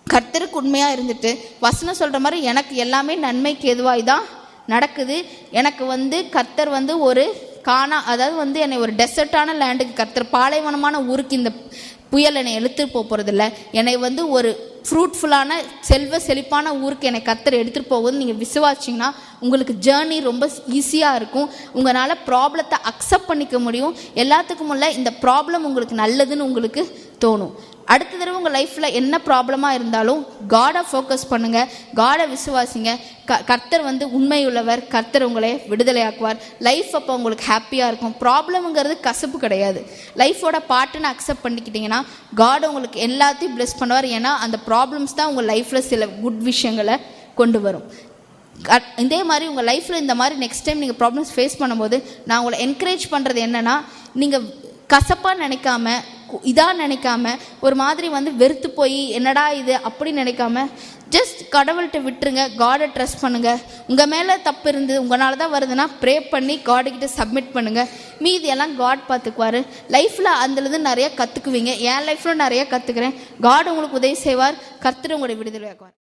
கர்த்தருக்கு உண்மையாக இருந்துட்டு வசனம் சொல்கிற மாதிரி எனக்கு எல்லாமே நன்மைக்கு எதுவாக தான் நடக்குது. எனக்கு வந்து கர்த்தர் வந்து ஒரு அதாவது வந்து என்னை ஒரு டெசர்ட்டான லேண்டுக்கு, கர்த்தர் பாலைவனமான ஊருக்கு இந்த புயல் என்னை எடுத்துகிட்டு போகிறதில்ல, என்னை வந்து ஒரு ஃப்ரூட்ஃபுல்லான செல்வ செழிப்பான ஊருக்கு என்னை கர்த்தர் எடுத்துகிட்டு போகுதுன்னு நீங்கள் விசுவாசிங்கன்னா உங்களுக்கு ஜேர்னி ரொம்ப ஈஸியாக இருக்கும். உங்களால் ப்ராப்ளத்தை அக்செப்ட் பண்ணிக்க முடியும். எல்லாத்துக்கும் உள்ள இந்த ப்ராப்ளம் உங்களுக்கு நல்லதுன்னு உங்களுக்கு தோணும். அடுத்த தடவை உங்கள் லைஃப்பில் என்ன ப்ராப்ளமாக இருந்தாலும் காடை ஃபோக்கஸ் பண்ணுங்கள், காடை விசுவாசிங்க. கர்த்தர் வந்து உண்மையுள்ளவர், கர்த்தர் உங்களை விடுதலையாக்குவார். லைஃப் அப்போ உங்களுக்கு ஹாப்பியாக இருக்கும். ப்ராப்ளம்ங்கிறது கசப்பு கிடையாது, லைஃபோட பாட்டுன்னு அக்செப்ட் பண்ணிக்கிட்டிங்கன்னா காட் உங்களுக்கு எல்லாத்தையும் பிளெஸ் பண்ணுவார். ஏன்னா அந்த ப்ராப்ளம்ஸ் தான் உங்கள் லைஃப்பில் சில குட் விஷயங்களை கொண்டு வரும். இதே மாதிரி உங்கள் லைஃப்பில் இந்த மாதிரி நெக்ஸ்ட் டைம் நீங்கள் ப்ராப்ளம்ஸ் ஃபேஸ் பண்ணும்போது நான் உங்களை என்கரேஜ் பண்ணுறது என்னென்னா, நீங்கள் கசப்பாக நினைக்காம நினைக்காம ஒரு மாதிரி வந்து வெறுத்து போய் என்னடா இது அப்படி நினைக்காம ஜஸ்ட் கடவுள்கிட்ட விட்டுருங்க, காடை ட்ரஸ்ட் பண்ணுங்கள். உங்கள் மேலே தப்பு இருந்து உங்களால் தான் வருதுன்னா ப்ரே பண்ணி காடுக்கிட்ட சப்மிட் பண்ணுங்கள். மீதி எல்லாம் காட் பார்த்துக்குவார். லைஃப்பில் அதுலேருந்து நிறையா கற்றுக்குவீங்க. என் லைஃப்பில் நிறையா கற்றுக்கிறேன். காட் உங்களுக்கு உதவி செய்வார். கர்த்தர் உங்களுடைய விடுதலையாக்குவார்.